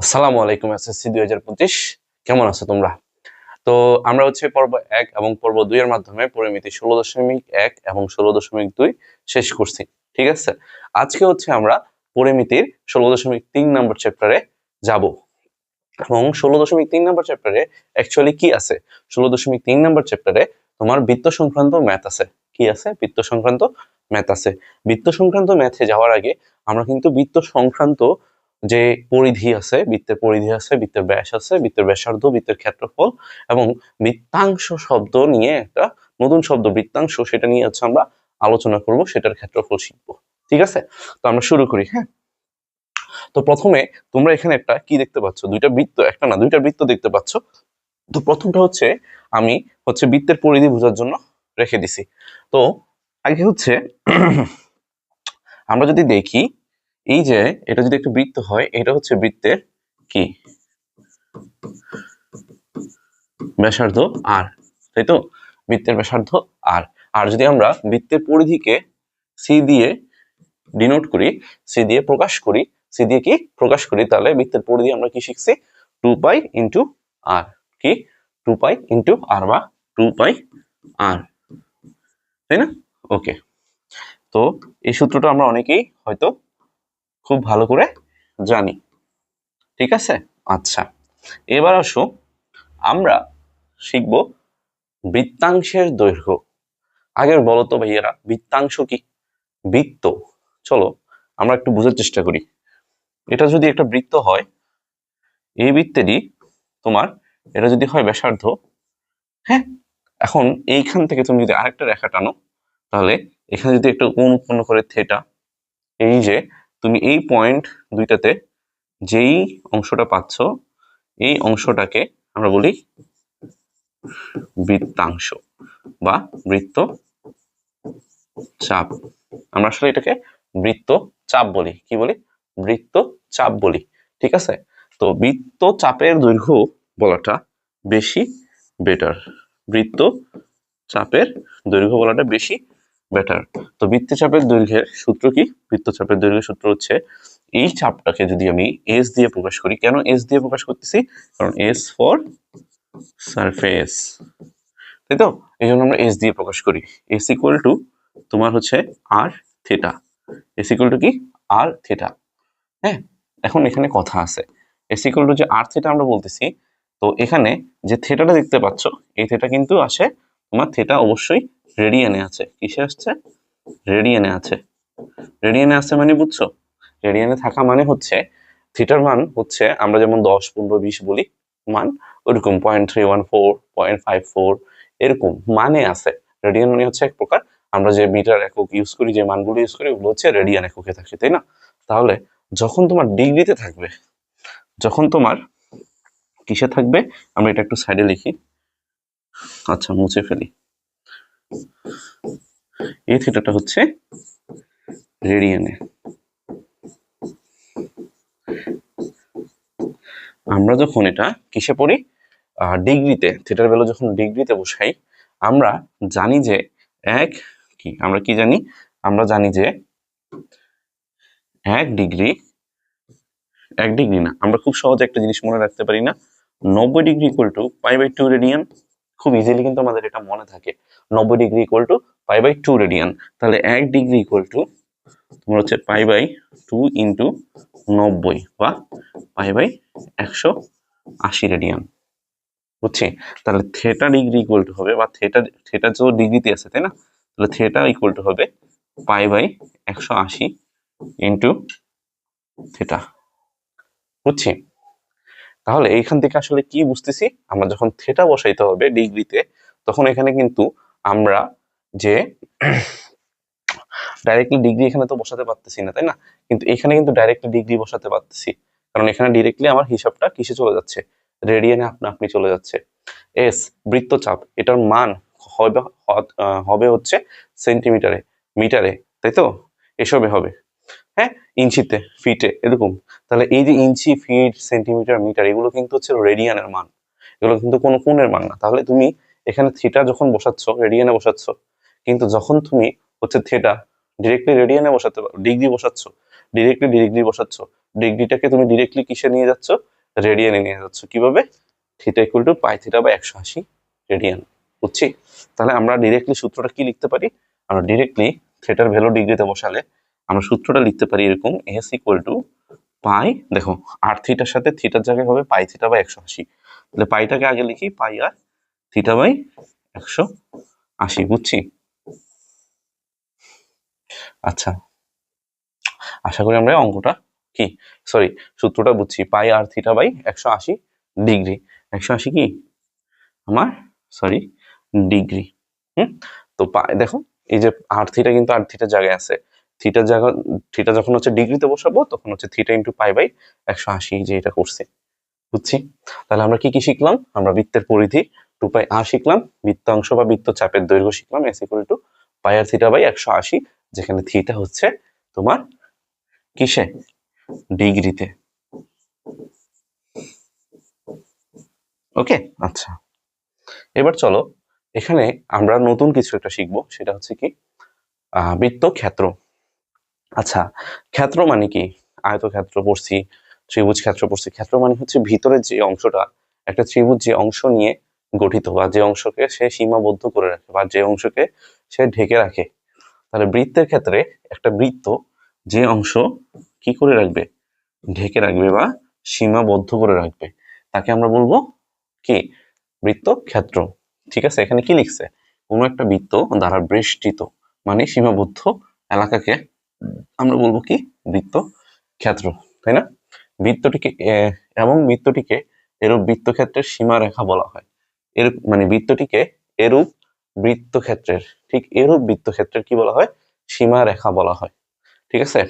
আসসালামু আলাইকুম। এসএসসি 2025 কেমন আছো তোমরা? তো আমরা হচ্ছে পর্ব 1 এবং পর্ব 2 এর মাধ্যমে পরিমিতি 16.1 এবং 16.2 শেষ করছি। ঠিক আছে, আজকে হচ্ছে আমরা পরিমিতির 16.3 নম্বর চ্যাপ্টারে যাব এবং 16.3 নম্বর চ্যাপ্টারে অ্যাকচুয়ালি কি আছে? 16.3 নম্বর চ্যাপ্টারে তোমার বৃত্ত সংক্রান্ত ম্যাথ আছে। কি আছে? বৃত্ত সংক্রান্ত ম্যাথ আছে। বৃত্ত সংক্রান্ত ম্যাথে যাওয়ার আগে আমরা কিন্তু বৃত্ত সংক্রান্ত যে পরিধি আছে, বৃত্তের পরিধি আছে, বৃত্তের ব্যাস আছে, বৃত্তের ব্যাসার্ধ, বৃত্তের ক্ষেত্রফল এবং বৃত্তাংশ শব্দ নিয়ে একটা নতুন শব্দ বৃত্তাংশ, সেটা নিয়ে হচ্ছে আমরা আলোচনা করব, সেটার ক্ষেত্রফল শিখবো। ঠিক আছে, তো আমরা শুরু করি। হ্যাঁ, তো প্রথমে তোমরা এখানে একটা কি দেখতে পাচ্ছ? দুইটা বৃত্ত, একটা না দুইটা বৃত্ত দেখতে পাচ্ছ। তো প্রথমটা হচ্ছে আমি বৃত্তের পরিধি বোঝার জন্য রেখে দিছি। তো আগে হচ্ছে আমরা যদি দেখি, এই যে এটা যদি একটা বৃত্ত হয়, এটা হচ্ছে বৃত্তের কি ব্যাসার্ধ আর, তাই তো? বৃত্তের ব্যাসার্ধ আর। আর যদি আমরা বৃত্তের পরিধিকে সি দিয়ে ডিনোট করি, সি দিয়ে প্রকাশ করি, সি দিয়ে কি প্রকাশ করি, তাহলে বৃত্তের পরিধি আমরা কি শিখছি? 2 পাই ইন্টু আর। কি? 2 পাই ইন্টু আর বা 2 পাই আর, তাই না? ওকে, তো এই সূত্রটা আমরা অনেকেই হয়তো খুব ভালো করে জানি। ঠিক আছে, আচ্ছা, এবার আসো আমরা শিখব বৃত্তাংশের দৈর্ঘ্য। আগের বলো তো ভাইয়েরা, বৃত্তাংশ কি? বৃত্ত, চলো আমরা একটু বোঝার চেষ্টা করি। এটা যদি একটা বৃত্ত হয়, এই বৃত্তেরই তোমার এটা যদি হয় ব্যাসার্ধ, হ্যাঁ, এখন এইখান থেকে তুমি যদি আরেকটা রেখা টানো, তাহলে এখানে যদি একটা কোণ উৎপন্ন করে থেটা, এই যে তুমি এই পয়েন্ট দুইটাতে যেই অংশটা পাচ্ছ, এই অংশটাকে আমরা বলি বৃত্তাংশ বা বৃত্ত চাপ। আমরা আসলে এটাকে বৃত্ত চাপ বলি। কি বলি? বৃত্ত চাপ বলি। ঠিক আছে, তো বৃত্ত চাপের দৈর্ঘ্য বলাটা বেশি বেটার। বৃত্ত চাপের দৈর্ঘ্য বলাটা বেশি বেটার। তো বৃত্তচাপের দৈর্ঘ্যের সূত্র কি? বৃত্তচাপের দৈর্ঘ্যের সূত্র হচ্ছে, এই চাপটাকে যদি আমি এস দিয়ে প্রকাশ করি, কেন এস দিয়ে প্রকাশ করতেছি? কারণ এস ফর সারফেস, তাই তো? এই জন্য আমরা এস দিয়ে প্রকাশ করি। এস ইকুয়াল টু তোমার হচ্ছে আর থিটা। এস ইকুয়াল টু কি? আর থিটা। হ্যাঁ, এখন এখানে কথা আছে, এস ইকুয়াল টু যে আর থিটা আমরা বলতেছি, তো এখানে যে থিটাটা দেখতে পাচ্ছ, এই থিটা কিন্তু আসে তোমার, থিটা অবশ্যই রেডিয়ানে আছে। কিসে আসছে? রেডিয়ানে আছে। রেডিয়ানে আছে মানে বুঝছো? রেডিয়ানে থাকা মানে হচ্ছে থিটার মান হচ্ছে আমরা যেমন 10, 15, 20 বলি মান, ওইরকম 0.314, 0.54 এরকম মানে আছে। রেডিয়ান মানে হচ্ছে এক প্রকার, আমরা যে মিটার একক ইউজ করি, যে মানগুলো ইউজ করি, ওগুলো হচ্ছে রেডিয়ান এককে থাকে, তাই না? তাহলে যখন তোমার ডিগ্রিতে থাকবে, যখন তোমার কিসে থাকবে, আমরা এটা একটু সাইডে লিখি, আচ্ছা মুছে ফেলি। এই থিটাটা হচ্ছে রেডিয়ানে। আমরা যখন এটা কিসে পড়ি, ডিগ্রিতে, থিটার ভ্যালু যখন ডিগ্রিতে বসাই, আমরা জানি যে এক কি, আমরা কি জানি? আমরা জানি যে 1 ডিগ্রি, 1 ডিগ্রি না, আমরা খুব সহজে একটা জিনিস মনে রাখতে পারি না, 90 ডিগ্রি ইকুয়াল টু পাই/2 রেডিয়ান। খুব ইজিলি কিন্তু আমাদের এটা মনে থাকে, 90 ডিগ্রি ইকুয়াল টু পাই/2 রেডিয়ান। তাহলে 1 ডিগ্রি ইকুয়াল টু তোমার হচ্ছে পাই/2 ইন্টু 90 বা পাই/180 রেডিয়ান। বুঝছি? তাহলে থেটা ডিগ্রি ইকুয়াল টু হবে, বা থেটা থেটা তো ডিগ্রিতে আছে, তাই না? তাহলে থেটা ইকুয়াল টু হবে পাই/180 ইন্টু থেটা। বুঝছি? তাহলে এইখান থেকে আসলে কি বুঝতেছি, আমরা যখন থেটা বসাইতে হবে ডিগ্রিতে, তখন এখানে কিন্তু আমরা যে ডাইরেক্টলি ডিগ্রি এখানে তো বসাতে পারতেছি না, তাই না? কিন্তু এখানে কিন্তু ডাইরেক্টলি ডিগ্রি বসাতে পারতেছি, কারণ এখানে ডিরেক্টলি আমার হিসাবটা কিসে চলে যাচ্ছে? রেডিয়ানে আপনা আপনি চলে যাচ্ছে। এস বৃত্তচাপ, এটার মান হবে হবে হচ্ছে সেন্টিমিটারে, মিটারে, তাই তো? এসবে হবে, হ্যাঁ, ইঞ্চিতে, ফিটে, এরকম। তাহলে এই যে ইঞ্চি, ফিট, সেন্টিমিটার, মিটার, এগুলো কিন্তু হচ্ছে রেডিয়ানের মান, এগুলো কিন্তু কোনো কোণের মান না। তাহলে তুমি এখানে থিটা যখন বসাচ্ছ, রেডিয়ানে বসাচ্ছ, কিন্তু যখন তুমি হচ্ছে থিটা ডিরেক্টলি রেডিয়ানে বসাতে পারো, ডিগ্রি বসাচ্ছ, ডিরেক্টলি ডিগ্রি বসাচ্ছ, ডিগ্রিটাকে তুমি ডিরেক্টলি কিসে নিয়ে যাচ্ছ, রেডিয়ানে নিয়ে যাচ্ছ। কিভাবে? Theta equal to pi theta by 180 radian. বুঝছি? তাহলে আমরা ডিরেক্টলি সূত্রটা কি লিখতে পারি? আমরা ডিরেক্টলি থিটার ভ্যালু ডিগ্রিতে বসালে আমরা সূত্রটা লিখতে পারি এরকম, এস ইকুয়াল টু পাই, দেখো আর থিটার সাথে থিটার জায়গায় হবে পাই থিটা বাই 180। তাহলে পাইটাকে আগে লিখি, পাই আর থিটা বাই 180। বুঝছি? আচ্ছা, আশা করি আমরা অঙ্কটা কি সরি সূত্রটা বুঝছি। পাই আর থিটা বাই 180 ডিগ্রি। 180 কি আমার সরি ডিগ্রি। তো দেখো এই যে আর থিটা কিন্তু আর থিটার জায়গায় আছে, থিটার জায়গা থিটা যখন হচ্ছে ডিগ্রিতে বসাবো তখন হচ্ছে থিটা ইন্টু পাই বাই 180, যে এটা করছে। বুঝছি? তাহলে আমরা কি কি শিখলাম? আমরা বৃত্তের পরিধি 2 পাই আর শিখলাম, বৃত্তাংশ বা বৃত্তচাপের দৈর্ঘ্য শিখলাম, s equal to pi r theta by 180, যেখানে থিটা হচ্ছে তোমার কিসে, ডিগ্রিতে। ওকে, আচ্ছা এবার চলো এখানে আমরা নতুন কিছু একটা শিখবো, সেটা হচ্ছে কি বৃত্ত ক্ষেত্র। আচ্ছা, ক্ষেত্র মানে কি? আয়তক্ষেত্র পড়ছি, ত্রিভুজ ক্ষেত্র পড়ছি। ক্ষেত্র মানে হচ্ছে ভিতরের যে অংশটা, একটা ত্রিভুজ যে অংশ নিয়ে গঠিত বা যে অংশকে সে সীমাবদ্ধ করে রাখে বা যে অংশকে সে ঢেকে রাখে। তাহলে বৃত্তের ক্ষেত্রে একটা বৃত্ত যে অংশ কি করে রাখবে, ঢেকে রাখবে বা সীমাবদ্ধ করে রাখবে, তাকে আমরা বলবো কি, বৃত্ত ক্ষেত্র। ঠিক আছে, এখানে কি লিখছে? কোনো একটা বৃত্ত দ্বারা বেষ্টিত মানে সীমাবদ্ধ এলাকাকে আমরা বলবো কি, বৃত্ত ক্ষেত্র, তাই না? বৃত্তটিকে এবং বৃত্তটিকে এরূপ বৃত্তক্ষেত্রের সীমারেখা বলা হয়। এরূপ মানে বৃত্তটিকে এরূপ বৃত্তক্ষেত্রের, ঠিক এরূপ বৃত্তক্ষেত্রের কি বলা হয়, সীমারেখা বলা হয়। ঠিক আছে,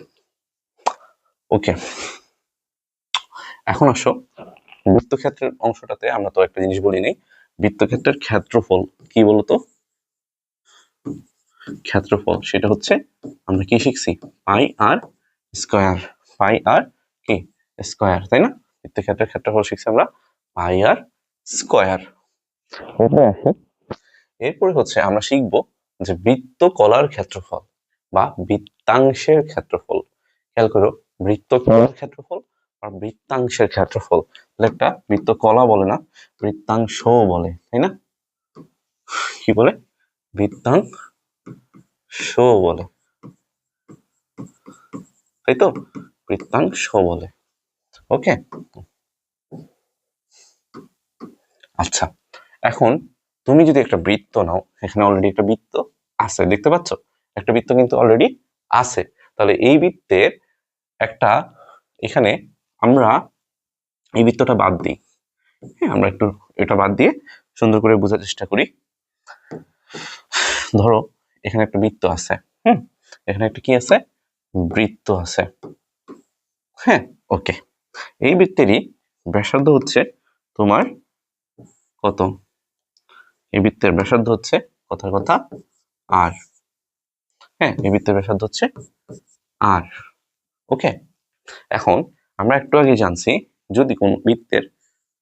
ওকে। এখন আসো বৃত্তক্ষেত্রের অংশটাতে আমরা তো একটা জিনিস বলি নেই, বৃত্তক্ষেত্রের ক্ষেত্রফল কি বলতো? ক্ষেত্রফল সেটা হচ্ছে আমরা কি শিখছি, পাই আর স্কয়ার। পাই আর কি স্কয়ার, তাই না? বৃত্তক্ষেত্রের ক্ষেত্রফল শিখছি আমরা পাই আর স্কয়ার। এরপরে হচ্ছে আমরা শিখব যে বৃত্তকলার ক্ষেত্রফল বা বৃত্তাংশের ক্ষেত্রফল। খেয়াল করো, বৃত্তকলার ক্ষেত্রফল আর বৃত্তাংশের ক্ষেত্রফল। একটা বৃত্তকলা বলে না, বৃত্তাংশ বলে, তাই না? কি বলে? বৃত্তাংশ বলে, তাই তো? বৃত্তাংশ বলে। ওকে, আচ্ছা এখন তুমি যদি একটা বৃত্ত নাও, এখানে অলরেডি একটা বৃত্ত আছে, দেখতে পাচ্ছ? একটা বৃত্ত কিন্তু অলরেডি আছে। তাহলে এই বৃত্তের একটা, এখানে আমরা এই বৃত্তটা বাদ দিই। হ্যাঁ, আমরা একটু এটা বাদ দিয়ে সুন্দর করে বোঝার চেষ্টা করি। ধরো এখানে একটা বৃত্ত আছে, এখানে একটা কি আছে, বৃত্ত আছে। হ্যাঁ, ওকে। এই বৃত্তেরই ব্যাসার্ধ হচ্ছে তোমার কত? এই বৃত্তের ব্যাসার্ধ হচ্ছে কথার কথা আর। হ্যাঁ, এই বৃত্তের ব্যাসার্ধ হচ্ছে আর। ওকে, এখন আমরা একটু আগে জানছি যদি কোন বৃত্তের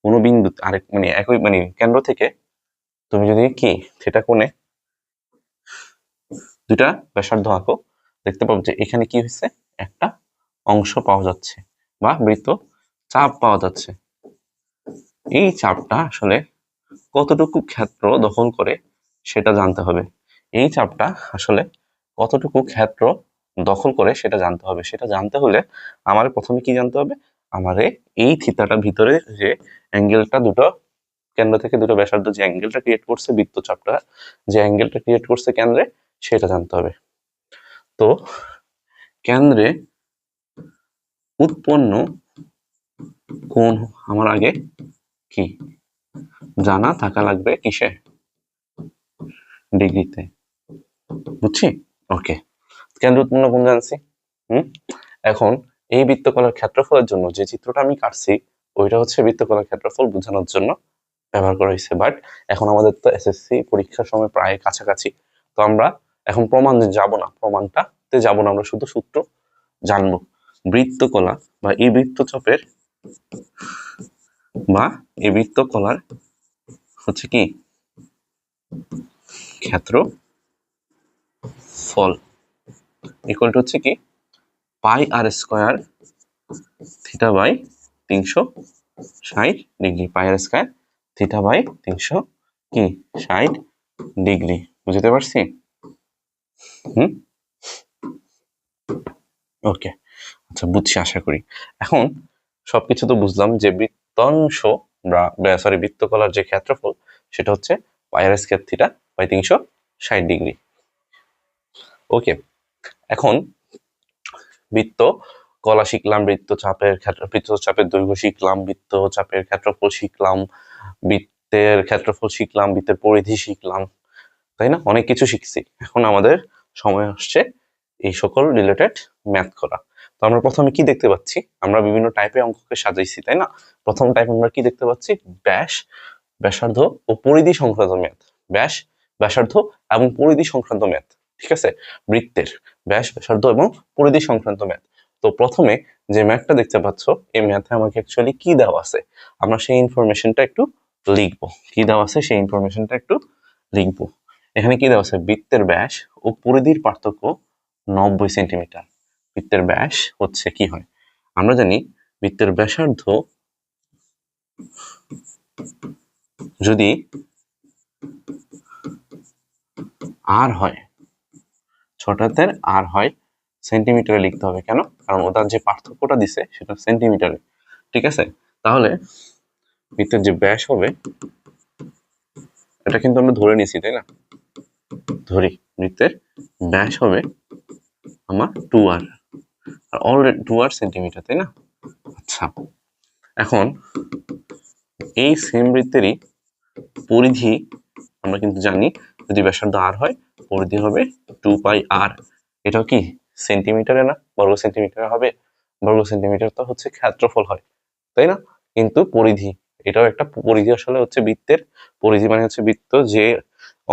কোন বিন্দু আরেক মানে একই মানে কেন্দ্র থেকে তুমি যদি কি থিটা কোণে দুটা ব্যাসার্ধ আঁকো, দেখতে পাবো যে এখানে কি হয়েছে, একটা অংশ পাওয়া যাচ্ছে বা বৃত্ত চাপ পাওয়া যাচ্ছে। এই চাপটা আসলে কতটুকু ক্ষেত্র দখল করে সেটা জানতে হবে। এই চাপটা আসলে কতটুকু ক্ষেত্র দখল করে সেটা জানতে হবে। সেটা জানতে হলে আমার প্রথমে কি জানতে হবে, আমারে এই থিতাটার ভিতরে যে অ্যাঙ্গেলটা, দুটো কেন্দ্র থেকে দুটো ব্যাসার্ধ যে অ্যাঙ্গেলটা ক্রিয়েট করছে, বৃত্তচাপটা যে অ্যাঙ্গেলটা ক্রিয়েট করছে কেন্দ্রে, সেটা জানতে হবে। তো কেন্দ্রে উৎপন্ন কোণ আমার আগে কি জানা থাকা লাগবে, কিসে, ডিগ্রিতে। বুঝছি? ওকে, কেন্দ্র উৎপন্ন কোণ জানছি। এখন এই বৃত্তকলার ক্ষেত্রফলের জন্য যে চিত্রটা আমি কাটছি, ওইটা হচ্ছে বৃত্তকলার ক্ষেত্রফল বোঝানোর জন্য ব্যবহার করা হয়েছে। বাট এখন আমাদের তো এসএসসি পরীক্ষার সময় প্রায় কাছাকাছি, তো আমরা এখন প্রমাণ যাব না, প্রমাণটাতে যাব না, আমরা শুধু সূত্র জানবো। বৃত্তকলা বা এই বৃত্তচাপের বা এই বৃত্তকলার হচ্ছে কি ক্ষেত্রফল ইকুয়াল টু হচ্ছে কি pi r square theta by 360 degree, pi r square theta by 360 degree. বুঝতে পারছি? ওকে, আচ্ছা বুঝছি আশা করি। এখন সবকিছু তো বুঝলাম যে বৃত্তাংশ বা সরি বৃত্তকলার যে ক্ষেত্রফল সেটা হচ্ছে pi r square theta by 360 degree. ওকে, এখন বৃত্ত কলা শিখলাম, বৃত্তচাপের দৈর্ঘ্য শিখলাম, বৃত্তচাপের ক্ষেত্রফল শিখলাম, বৃত্তের ক্ষেত্রফল শিখলাম, বৃত্তের পরিধি শিখলাম, তাই না? অনেক কিছু শিখছি। এখন আমাদের সময় আসছে এই সকল রিলেটেড ম্যাথ করা। তো আমরা প্রথমে কি দেখতে পাচ্ছি? আমরা বিভিন্ন টাইপের অঙ্ককে সাজাইছি, তাই না? প্রথম টাইপ আমরা কি দেখতে পাচ্ছি? ব্যাস, ব্যাসার্ধ ও পরিধি সংক্রান্ত ম্যাথ। ব্যাস, ব্যাসার্ধ এবং পরিধি সংক্রান্ত ম্যাথ, ঠিক আছে? বৃত্তের ব্যাস, ব্যাসার্ধ এবং পরিধি সংক্রান্ত ম্যাথ। তো প্রথমে যে ম্যাথটা দেখতে পাচ্ছ, এই ম্যাথে আমাকে অ্যাকচুয়ালি কি দেওয়া আছে আমরা সেই ইনফরমেশনটা একটু লিখবো। কি দেওয়া আছে সেই ইনফরমেশনটা একটু লিখবো। এখানে কি দেওয়া আছে? বৃত্তের ব্যাস ও পরিধির পার্থক্য 90 সেন্টিমিটার। বৃত্তের ব্যাস হচ্ছে কি হয়? আমরা জানি বৃত্তের ব্যাসার্ধ যদি আর হয়, ছোটদের আর হয়, সেন্টিমিটারে লিখতে হবে। কেন? কারণ ওটার যে পার্থক্যটা দিছে সেটা সেন্টিমিটারে, ঠিক আছে? তাহলে বৃত্তের যে ব্যাস হবে, এটা কিন্তু আমরা ধরে নিছি, তাই না? ধরি বৃত্তের ব্যাস হবে আমার 2r, আর অলরেডি 2r সেন্টিমিটার, তাই না? আচ্ছা, এখন এই সেম বৃত্তেরই পরিধি আমরা কিন্তু জানি, যদি ব্যাসার্ধ আর হয় পরিধি হবে 2πr। এটাও কি সেন্টিমিটারে না, বর্গ সেন্টিমিটারে হবে? বর্গ সেন্টিমিটার তো হচ্ছে ক্ষেত্রফল হয়, তাই না? কিন্তু পরিধি, এটাও একটা পরিধি। আসলে হচ্ছে বৃত্তের পরিধি মানে হচ্ছে বৃত্ত যে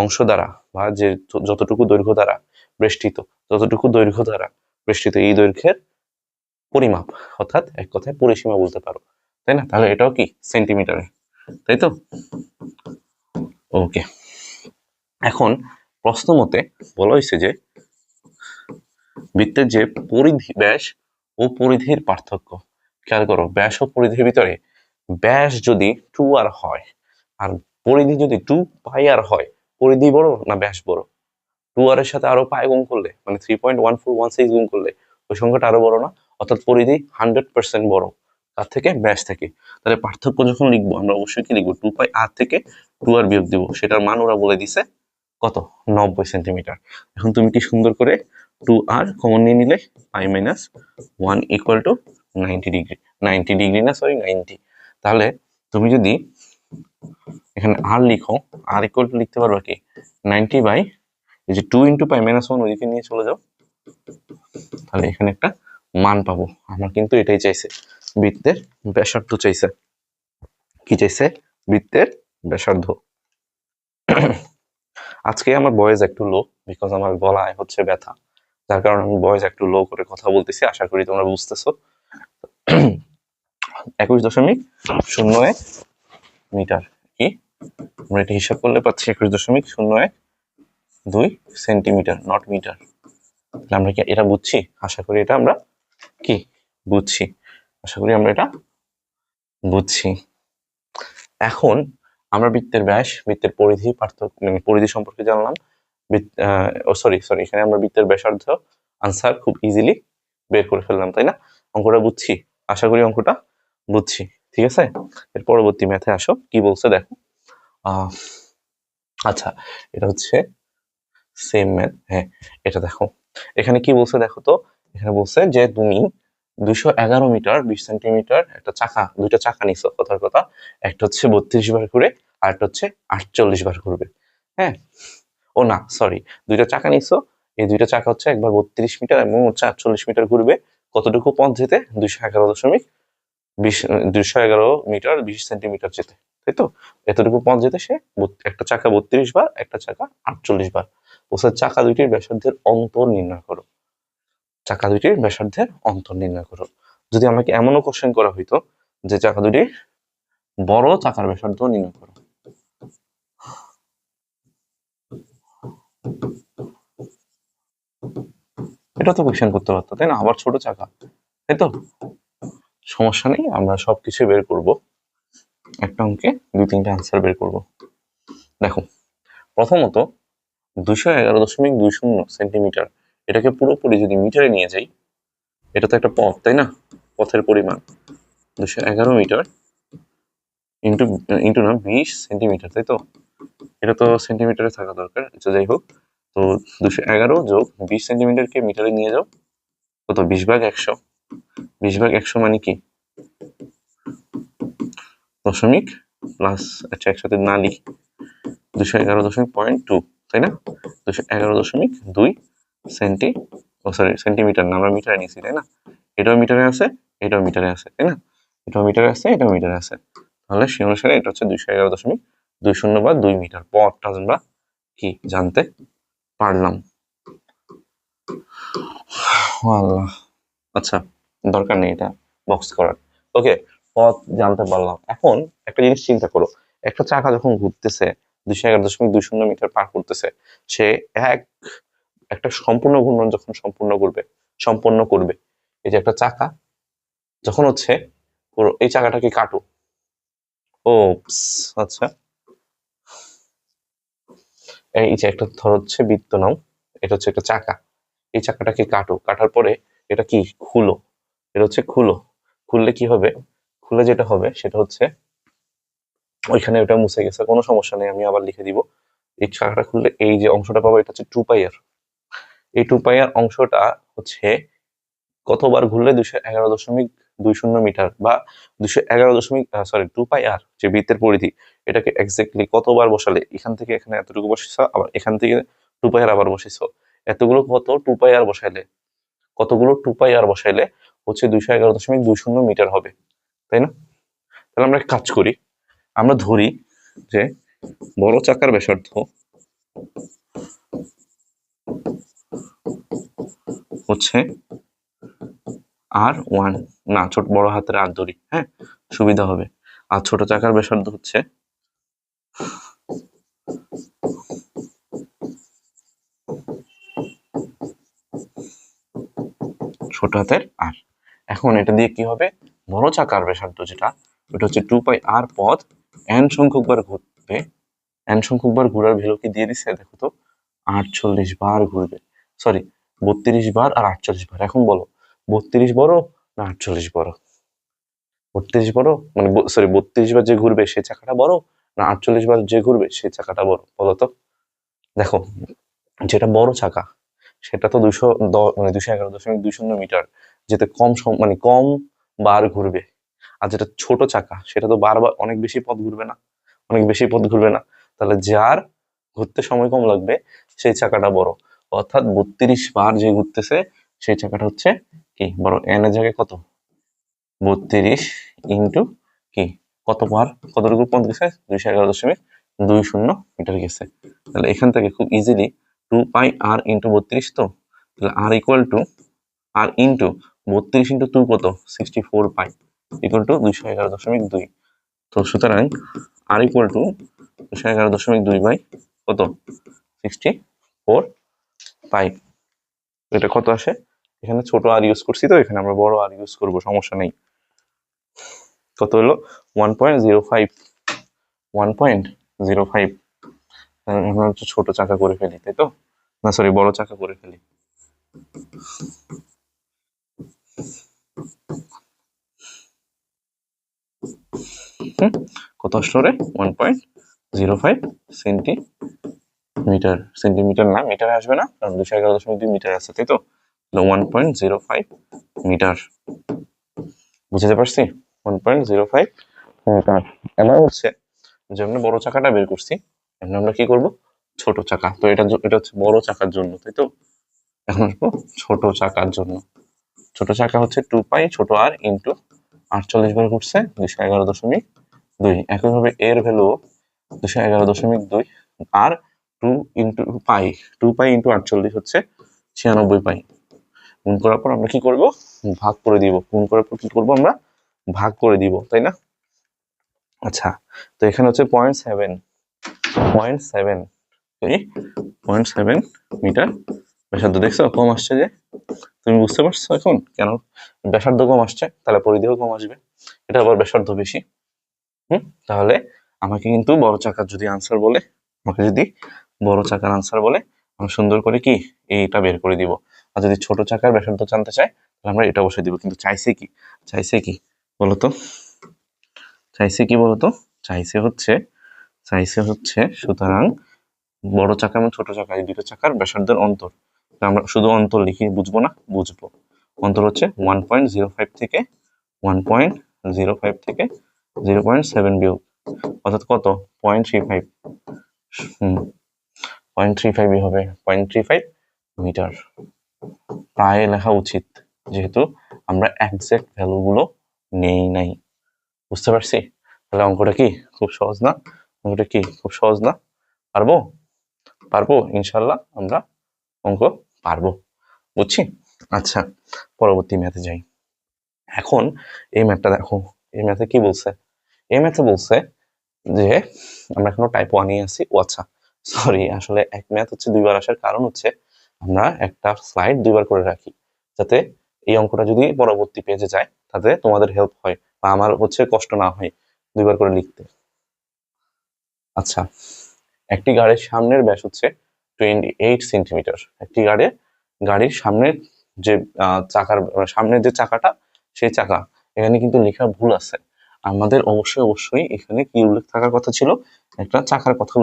অংশ দ্বারা বা যে যতটুকু দৈর্ঘ্য দ্বারা বেষ্টিত, যতটুকু দৈর্ঘ্য দ্বারা বেষ্টিত এই দৈর্ঘ্যের পরিমাপ, অর্থাৎ এক কথায় পরিসীমা বলতে পারো, তাই না? তাহলে এটাও কি সেন্টিমিটারে, তাই তো? ওকে, এখন প্রশ্ন মতে বলা হয়েছে যে বৃত্তের যে পরিধি, ব্যাস ও পরিধির পার্থক্য, খেয়াল করো, ব্যাস ও পরিধির ভিতরে ব্যাস যদি 2r হয় আর পরিধি যদি 2πr হয়, পরিধি বড় না ব্যাস বড়? 2r এর সাথে আরো পাই গুণ করলে, মানে 3.1416 গুণ করলে ওই সংখ্যাটা আরো বড় না? অর্থাৎ পরিধি 100% বড় তার থেকে, ব্যাস থেকে। তাহলে পার্থক্য যখন লিখবো আমরা অবশ্যই কি লিখবো? 2πr থেকে 2r বিয়োগ দিব, সেটার মান ওরা বলে দিছে কত? 90 সেন্টিমিটার। এখন তুমি কি সুন্দর করে 2r কমন নিয়ে নিলে, pi minus 1 equal to 90 degree, 90 degree না সরি 90। তাহলে তুমি যদি এখানে আর লিখো, আর ইকুয়াল টু লিখতে পারবা কি 90 বাই এই যে 2 ইন্টু পাই মাইনাস 1 ওইদিকে নিয়ে চলে যাও, তাহলে এখানে একটা মান পাবো। আমার কিন্তু এটাই চাইছে, বৃত্তের ব্যাসার্ধ চাইছে। কি চাইছে? বৃত্তের ব্যাসার্ধ। আজকে আমার ভয়েস একটু লো, বিকজ আমার গলায় হচ্ছে ব্যথা, যার কারণে আমি ভয়েস একটু লো করে কথা বলতেছি। আশা করি তোমরা বুঝতেছো। 21.01 মিটার, কি আমরা এটা হিসাব করলে পাচ্ছি 21.01 সেন্টিমিটার, নট মিটার। আমরা কি এটা বুঝছি? আশা করি এটা আমরা কি বুঝছি, আশা করি আমরা এটা বুঝছি। এখন আমরা বৃত্তের ব্যাস, বৃত্তের পরিধি পার্থক্য, পরিধি সম্পর্কে জানলাম। সরি, এখানে আমরা বৃত্তের ব্যাসার্ধ আনসার খুব ইজিলি বের করে ফেললাম, তাই না? অঙ্কটা বুঝছি, আশা করি অঙ্কটা বুঝছি, ঠিক আছে? এর পরবর্তী ম্যাথে আসো, কি বলছে দেখো। আচ্ছা, এটা হচ্ছে সেম ম্যাথ। হ্যাঁ, এটা দেখো, এখানে কি বলছে দেখো তো। এখানে বলছে যে তুমি 211 মিটার 20 সেন্টিমিটার একটা চাকা, দুইটা চাকা নিছো, কথার কথা। একটা হচ্ছে 32 বার ঘুরে আর একটা হচ্ছে 48 বার ঘুরবে। হ্যাঁ, ও না সরি, দুইটা চাকা নিছো, এই দুইটা চাকা হচ্ছে একবার 32 মিটার এবং হচ্ছে 48 মিটার ঘুরবে। কতটুকু পথ যেতে? 211 মিটার 20 সেন্টিমিটার যেতে, তাই তো? এতটুকু পথ যেতে সে একটা চাকা 32 বার, একটা চাকা 48 বার। বলছে চাকা দুইটির ব্যাসার্ধের অন্তর নির্ণয় করো। চাকা দুইটির ব্যাসার্ধের অন্তর নির্ণয় করো। যদি আমাকে এমনও কোশ্চেন করা হইতো যে চাকা দুটির বড় চাকার ব্যাসার্ধ নির্ণয় করো, এটা তো কোশ্চেন করতে পারতো, তাই না? আবার ছোট চাকা, তাই তো? সমস্যা নেই, আমরা সবকিছু বের করব, একটা অঙ্কে 2-3টা আনসার বের করব। দেখো, প্রথমত 211.20 সেন্টিমিটার, এটাকে পুরোপুরি যদি মিটারে নিয়ে যাই, এটা তো একটা পথ, তাই না? পথের পরিমাণ 211 মিটার ইন্টু ইন্টু না 20 সেন্টিমিটার, তাই তো? এটা তো সেন্টিমিটারে থাকা দরকার, আচ্ছা যাই হোক। তো 211 যোগ 20 সেন্টিমিটারকে মিটারে নিয়ে যাও, কত? 20/100। 20/100 মানে কি? দশমিক প্লাস, আচ্ছা একসাথে না লিখি, 211.2, তাই না? 211.2 সেন্টি, ও সরি সেন্টিমিটার না, আমরা মিটারে নিয়েছি, তাই না? এটাও মিটারে আছে, এটাও মিটারে আছে, তাই না? এটাও মিটারে আছে, এটাও মিটারে আছে, তাহলে সেই অনুসারে এটা হচ্ছে 211.20 বা 2 মিটার। পথটা আমরা কি জানতে পারলাম। আল্লাহ, আচ্ছা দরকার নেই এটা বক্স করার। ওকে, পথ জানতে পারলাম। এখন একটা জিনিস চিন্তা করো, একটা চাকা যখন ঘুরতেছে 211.20 মিটার পার করতেছে, সে একটা সম্পূর্ণ ঘূর্ণন যখন সম্পন্ন করবে, এই যে একটা চাকা যখন হচ্ছে, এই চাকাটাকে কাটো। ও আচ্ছা, এই যে একটা ধর হচ্ছে বৃত্ত নাও, এটা হচ্ছে একটা চাকা, এই চাকাটাকে কাটার পরে এটা কি খুলো, এটা হচ্ছে খুললে কি হবে? খুলে যেটা হবে সেটা হচ্ছে, ওইখানে ওটা মুছে গেছে, কোনো সমস্যা নেই, আমি আবার লিখে দিব। এই চাকাটা খুললে এই যে অংশটা পাবো, এটা হচ্ছে 2πr। এই 2πr অংশটা হচ্ছে কতবার ঘুরলে 211.20 মিটার বা 211 যে বৃত্তের পরিধি, এটাকে এক্স্যাক্টলি কতবার বসালে, এখান থেকে এখানে এতটুকু বসেছ, আবার এখান থেকে 2πr আবার বসেছ, এতগুলো কত 2πr বসাইলে, কতগুলো 2πr বসাইলে হচ্ছে 211.20 মিটার হবে, তাই না? তাহলে আমরা কাজ করি, আমরা ধরি যে বড় চাকার ব্যাসার্ধ হচ্ছে R1, না ছোট বড় হাতের আর ধরি, হ্যাঁ সুবিধা হবে। আর ছোট চাকার ব্যাসার্ধ হচ্ছে ছোট হাতের আর। এখন এটা দিয়ে কি হবে? বড় চাকার ব্যাসার্ধ যেটা, ওটা হচ্ছে 2πr পথ n সংখ্যক বার ঘুরবে, n সংখ্যক বার ঘোরার ভ্যালু কি দিয়ে দিচ্ছে দেখো তো, 48 বার ঘুরবে, সরি 32 বার আর 48 বার। এখন বলো 32 বড় না 48 বড়? 32 বড়, মানে সরি 32 বার যে ঘুরবে সেই চাকাটা বড়, না 48 বার যে ঘুরবে সেই চাকাটা বড়? বলো তো। দেখো, যেটা বড় চাকা সেটা তো 211.20 মিটার, যেতে মানে কম বার ঘুরবে। আর যেটা ছোট চাকা সেটা তো বারবার অনেক বেশি পথ ঘুরবে না, তাহলে যার ঘুরতে সময় কম লাগবে সেই চাকাটা বড়, অর্থাৎ 32 বার যে ঘুরতেছে সেই চাকাটা হচ্ছে কি বড়। এন এর জায়গায় কত? 32 ইন্টু কি, কত বার, কতটুকু পথ গেছে? 211.20 মিটার গেছে। তাহলে এখান থেকে খুব ইজিলি 2πr ইন্টু 32, তো তাহলে আর equal to r into 32 into 2 কত? 64π ইকুয়াল টু 211.2। তো সুতরাং আর ইকুয়াল টু 211.2 বাই কত? 64π। এটা কত আসে? এখানে ছোট আর ইউজ করছি, তো এখানে আমরা বড় আর ইউজ করবো, সমস্যা নেই। কত হলো? 1.05। 1.05। আমরা হচ্ছে ছোট চাকা করে ফেলি, তাই তো? না সরি, বড় চাকা করে ফেলি। কত আসলো রে? 1.05 সেন্টিমিটার। সেন্টিমিটার না, মিটারে আসবে না, কারণ 211.2 মিটার আছে, তাই তো? 1.05 মিটার। বুঝতে পারছি? 1.05 মিটার। এবার হচ্ছে যে আমরা বড় চাকাটা বের করছি, এখন আমরা কি করব? ছোট চাকা। তো এটা হচ্ছে বড় চাকার জন্য, তাই তো? এখন আসবো ছোট চাকার জন্য। ছোট চাকা হচ্ছে 2π ছোট আর ইন্টু 48 বার ঘুরছে 211.2। একইভাবে এর ভ্যালু 211.2 আর 2π ইন্টু 48 হচ্ছে 96π। গুণ করার পর আমরা কি করব? ভাগ করে দিব। গুণ করার পর কি করব? আমরা ভাগ করে দিব, তাই না? আচ্ছা, তো এখানে হচ্ছে 0.7 মিটার ব্যাসার্ধ, দেখছো কম আসছে যে? তুমি বুঝতে পারছো এখন কেন ব্যাসার্ধ কম আসছে? তাহলে পরিধিও কম আসবে, এটা আবার ব্যাসার্ধ বেশি। তাহলে আমাকে কিন্তু বড় চাকার যদি আনসার বলে, আমাকে যদি বড় চাকার আনসার বলে, আমি সুন্দর করে কি এইটা বের করে দিব। আর যদি ছোট চাকার ব্যাসার্ধ জানতে চাই তাহলে আমরা এটা বসে দিব। কিন্তু চাইছে কি, চাইছে কি বলতো, চাইছে কি বলতো, চাইছে হচ্ছে, চাইছে হচ্ছে সুতরাং বড় চাকা এবং ছোট চাকা এই দুটো চাকার ব্যাসার্ধের অন্তর। আমরা শুধু অন্তর লিখে বুঝবো না, বুঝবো অন্তর হচ্ছে 1.05 থেকে 1.05 থেকে 0.7 বিয়োগ, অর্থাৎ কত, 0.35। হুম 0.35 হবে 0.35 মিটার। প্রায় লেখা উচিত, যেহেতু আমরা এক্সাক্ট ভ্যালু গুলো নেই নাই। বুঝতে পারছি? তাহলে অঙ্কটা কি খুব সহজ না? অঙ্কটা কি খুব সহজ না? পারবো, পারবো ইনশাল্লাহ আমরা অঙ্ক পারবো। বুঝছি? আচ্ছা, পরবর্তী ম্যাথে যাই। এখন এই ম্যাথটা দেখো, এই ম্যাথে কি বলছে? এই ম্যাথে বলছে যে আমরা এখনো টাইপ 1 আছি। ও আচ্ছা, সরি, আসলে এক ম্যাথ হচ্ছে দুইবার আসার কারণ হচ্ছে আমরা একটা স্লাইড দুইবার করে রাখি, যাতে এই অঙ্কটা যদি পরবর্তী পেজে যায় তাতে তোমাদের হেল্প হয় বা আমার হচ্ছে কষ্ট না হয় দুইবার করে লিখতে। আচ্ছা, একটি গাড়ির সামনের ব্যাস হচ্ছে 28 সেন্টিমিটার। একটি গাড়ির সামনের যে চাকার সামনের যে চাকাটা, সেই চাকা, এখানে কিন্তু লেখা ভুল আছে। আমাদের অবশ্যই এখানে কি উল্লেখ থাকার কথা ছিল? একটা চাকার কথা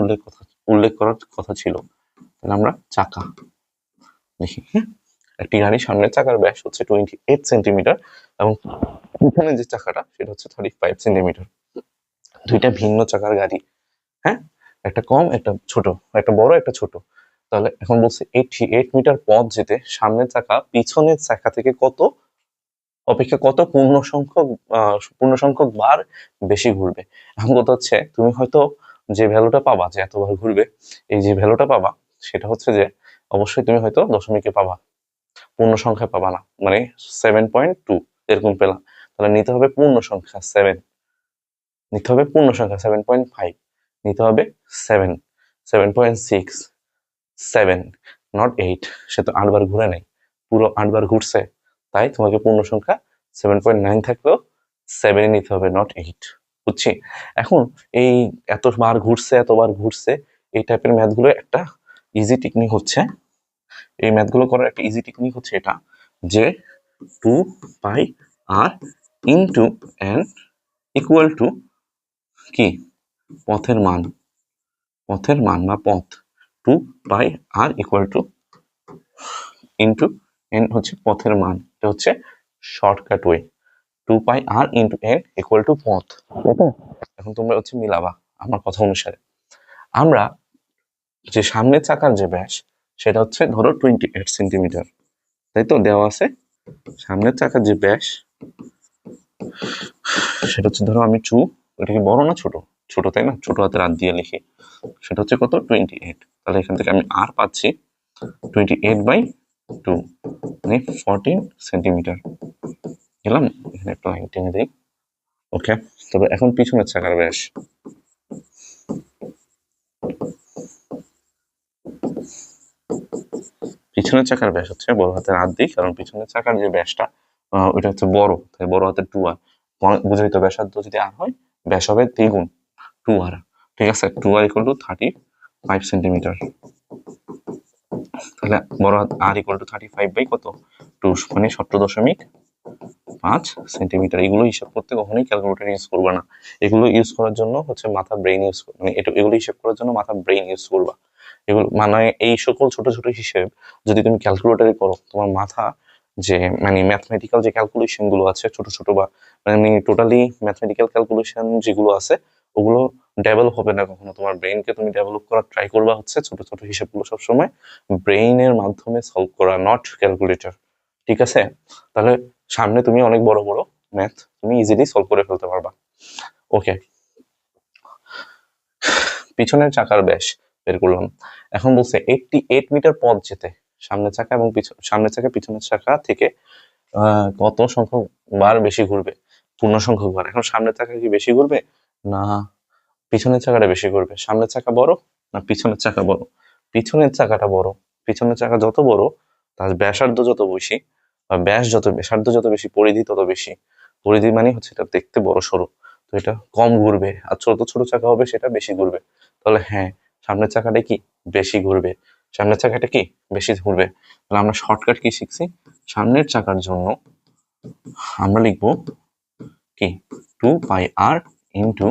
উল্লেখ করার কথা ছিল। তাহলে আমরা চাকা লিখি। একটি গাড়ির সামনের চাকার ব্যাস হচ্ছে 28 সেন্টিমিটার এবং পিছনে যে চাকাটা সেটা হচ্ছে 35 সেন্টিমিটার। দুইটা ভিন্ন চাকার গাড়ি, হ্যাঁ, একটা কম একটা ছোট, একটা বড় একটা ছোট। তাহলে এখন বলছে 88 মিটার পথ যেতে সামনের চাকা পিছনের চাকা থেকে কত অপেক্ষা কত পূর্ণ সংখ্যক বার বেশি ঘুরবে। এখন কথা হচ্ছে তুমি হয়তো যে ভ্যালুটা পাবা, যে এতবার ঘুরবে, এই যে ভ্যালুটা পাবা সেটা হচ্ছে যে অবশ্যই তুমি হয়তো দশমিকে পাবা, পূর্ণ সংখ্যা পাবা না, মানে 7.2 এরকম পেলাম। তাহলে নিতে হবে পূর্ণ সংখ্যা 7, নিতে হবে পূর্ণ সংখ্যা 7.5, নিতে হবে 7, 7.6, 7, নট 8। সে তো 8 বার ঘুরে নাই, পুরো 8 বার ঘুরছে, তাই তোমাকে পূর্ণ সংখ্যা 7.9 থাকলেও 7 নিতে হবে, নট 8। বুঝছি? এখন এই এতবার ঘুরছে এই টাইপের ম্যাথগুলো একটা ইজি টেকনিক হচ্ছে, এই ম্যাথগুলো করার একটা ইজি টেকনিক হচ্ছে এটা, যে 2 pi r into n equal to কি, পথের মান, পথের মান বা পথ, 2 pi r equal to into n হচ্ছে পথের মান, এটা হচ্ছে shortcut way. 2 pi r into n equal to পথ। এখন তোমরা হচ্ছে মিলাবা আমার কথা অনুসারে। আমরা যে সামনের চাকার যে ব্যাস সেটা হচ্ছে ধরো 28 সেন্টিমিটার, তাই তো দেওয়া আছে। সামনের চাকার যে ব্যাস সেটা হচ্ছে ধরো আমি এটা কি বড় না ছোট? ছোট, তাই না? ছোট হাতের হাত দিয়ে লিখি। সেটা হচ্ছে কত, 28। তাহলে এখান থেকে আমি আর পাচ্ছি 28/2, মানে 14 সেন্টিমিটার। গেলাম, এখানে একটা লাইন টেনে দিই। ওকে, তবে এখন পিছনের চাকার ব্যাস, পিছনের চাকার ব্যাস হচ্ছে বড় হাতের হাত দিই, কারণ পিছনের চাকার যে ব্যাসটা ওইটা হচ্ছে বড়, তাই বড় হাতের 2 আর, বুঝাই তো ব্যাসার্ধ যদি আর হয় ব্যাস হবে দ্বিগুণ 2 আর। ঠিক আছে, 2 আর ইকুয়াল টু 35 সেন্টিমিটার। তাহলে বড় হাত আর ইকুয়াল টু 35 বাই কত, 2, মানে 17.5 সেন্টিমিটার। এগুলো হিসাব করতে কখনোই ক্যালকুলেটর ইউজ করবে না, এগুলো ইউজ করার জন্য হচ্ছে মাথা ব্রেইন ইউজ, মানে এগুলো হিসাব করার জন্য মাথা ব্রেইন ইউজ করবা। এগুলো মানে এই সকল ছোট ছোট হিসেব যদি তুমি ক্যালকুলেটরে করো, তোমার মাথা যে মানে ম্যাথমেটিক্যাল যে ক্যালকুলেশন গুলো আছে ছোট ছোট, বা মানে টোটালি ম্যাথমেটিক্যাল ক্যালকুলেশন যেগুলো আছে ওগুলো ডেভেলপ হবে না কখনো। তোমার ব্রেইনকে তুমি ডেভেলপ করার ট্রাই করবা হচ্ছে ছোট ছোট হিসেবগুলো সবসময় ব্রেইনের মাধ্যমে সলভ করা, নট ক্যালকুলেটর। ঠিক আছে? তাহলে সামনে তুমি অনেক বড় বড় ম্যাথ তুমি ইজিলি সলভ করে ফেলতে পারবা। ওকে, পিছনের চাকার ব্যাস বের করলাম। এখন বলছে 88 মিটার পথ যেতে সামনের চাকা এবং সামনের চাকা পিছনের চাকা থেকে কত সংখ্যক বার বেশি ঘুরবে, পূর্ণ সংখ্যক বার। এখন সামনের চাকা কি বেশি ঘুরবে না পিছনের চাকাটা বেশি ঘুরবে? সামনের চাকা বড় না পিছনের চাকা বড়? পিছনের চাকাটা বড়। পিছনের চাকা যত বড় তার ব্যাসার্ধ যত বেশি বা ব্যাসার্ধ যত বেশি, পরিধি তত বেশি। পরিধি মানে হচ্ছে এটা দেখতে বড় সড়ো, তো এটা কম ঘুরবে, আর ছোট ছোট চাকা হবে সেটা বেশি ঘুরবে। তাহলে হ্যাঁ, সামনের চাকাটা কি বেশি ঘুরবে, সামনের চাকাটা কি বেশি ঘুরবে। তাহলে আমরা শর্টকাট কি শিখছি, সামনের চাকার জন্য আমরা লিখবো কি 2πr into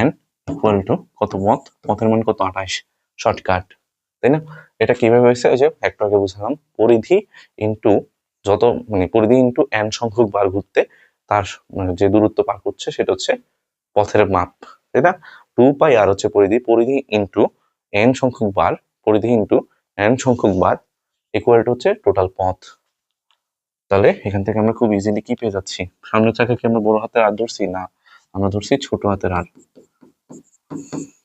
n equal to কত, পথের মান কত, 28, শর্টকাট, তাই না? এটা কিভাবে হয়েছে, ওই যে একটু আগে বুঝলাম, পরিধি ইন্টু যত মানে পরিধি ইন্টু n সংখ্যক বার ঘুরতে তার মানে যে দূরত্ব পার করছে সেটা হচ্ছে পথের মাপ, তাই না? 2πr হচ্ছে পরিধি ইন্টু n সংখ্যক বার, পরিধি ইন্টু n সংখ্যক বার ইকুয়াল টু হচ্ছে টোটাল পথ। তাহলে এখান থেকে আমরা খুব ইজিলি কি পেয়ে যাচ্ছি, সামনের চাকাকে আমরা বড় হাতের আর ধরছি না, আমরা ধরছি ছোট হাতের আর।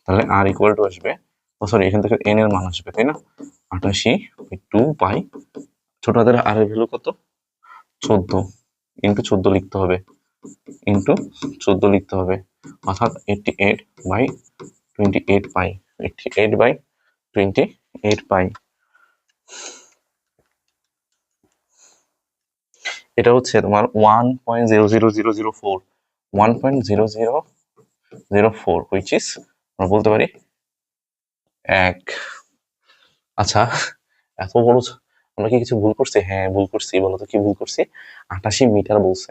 তাহলে আর ইকুয়াল টু আসবে, সরি এখান থেকে এন এর মান আসবে, তাই না? 88/2 ছোট হাতের আর এর ভ্যালু কত, 14, ইন্টু 14 লিখতে হবে, ইন্টু 14 লিখতে হবে, অর্থাৎ 88/28 পাই, 88/28 পাই। এটা হচ্ছে তোমার 1.00004, 1.0004, which is আমরা বলতে পারি 1। আচ্ছা, এত বড় আমরা কি কিছু ভুল করছি? হ্যাঁ ভুল করছি, বলতো কি ভুল করছি, 88 মিটার বলছে,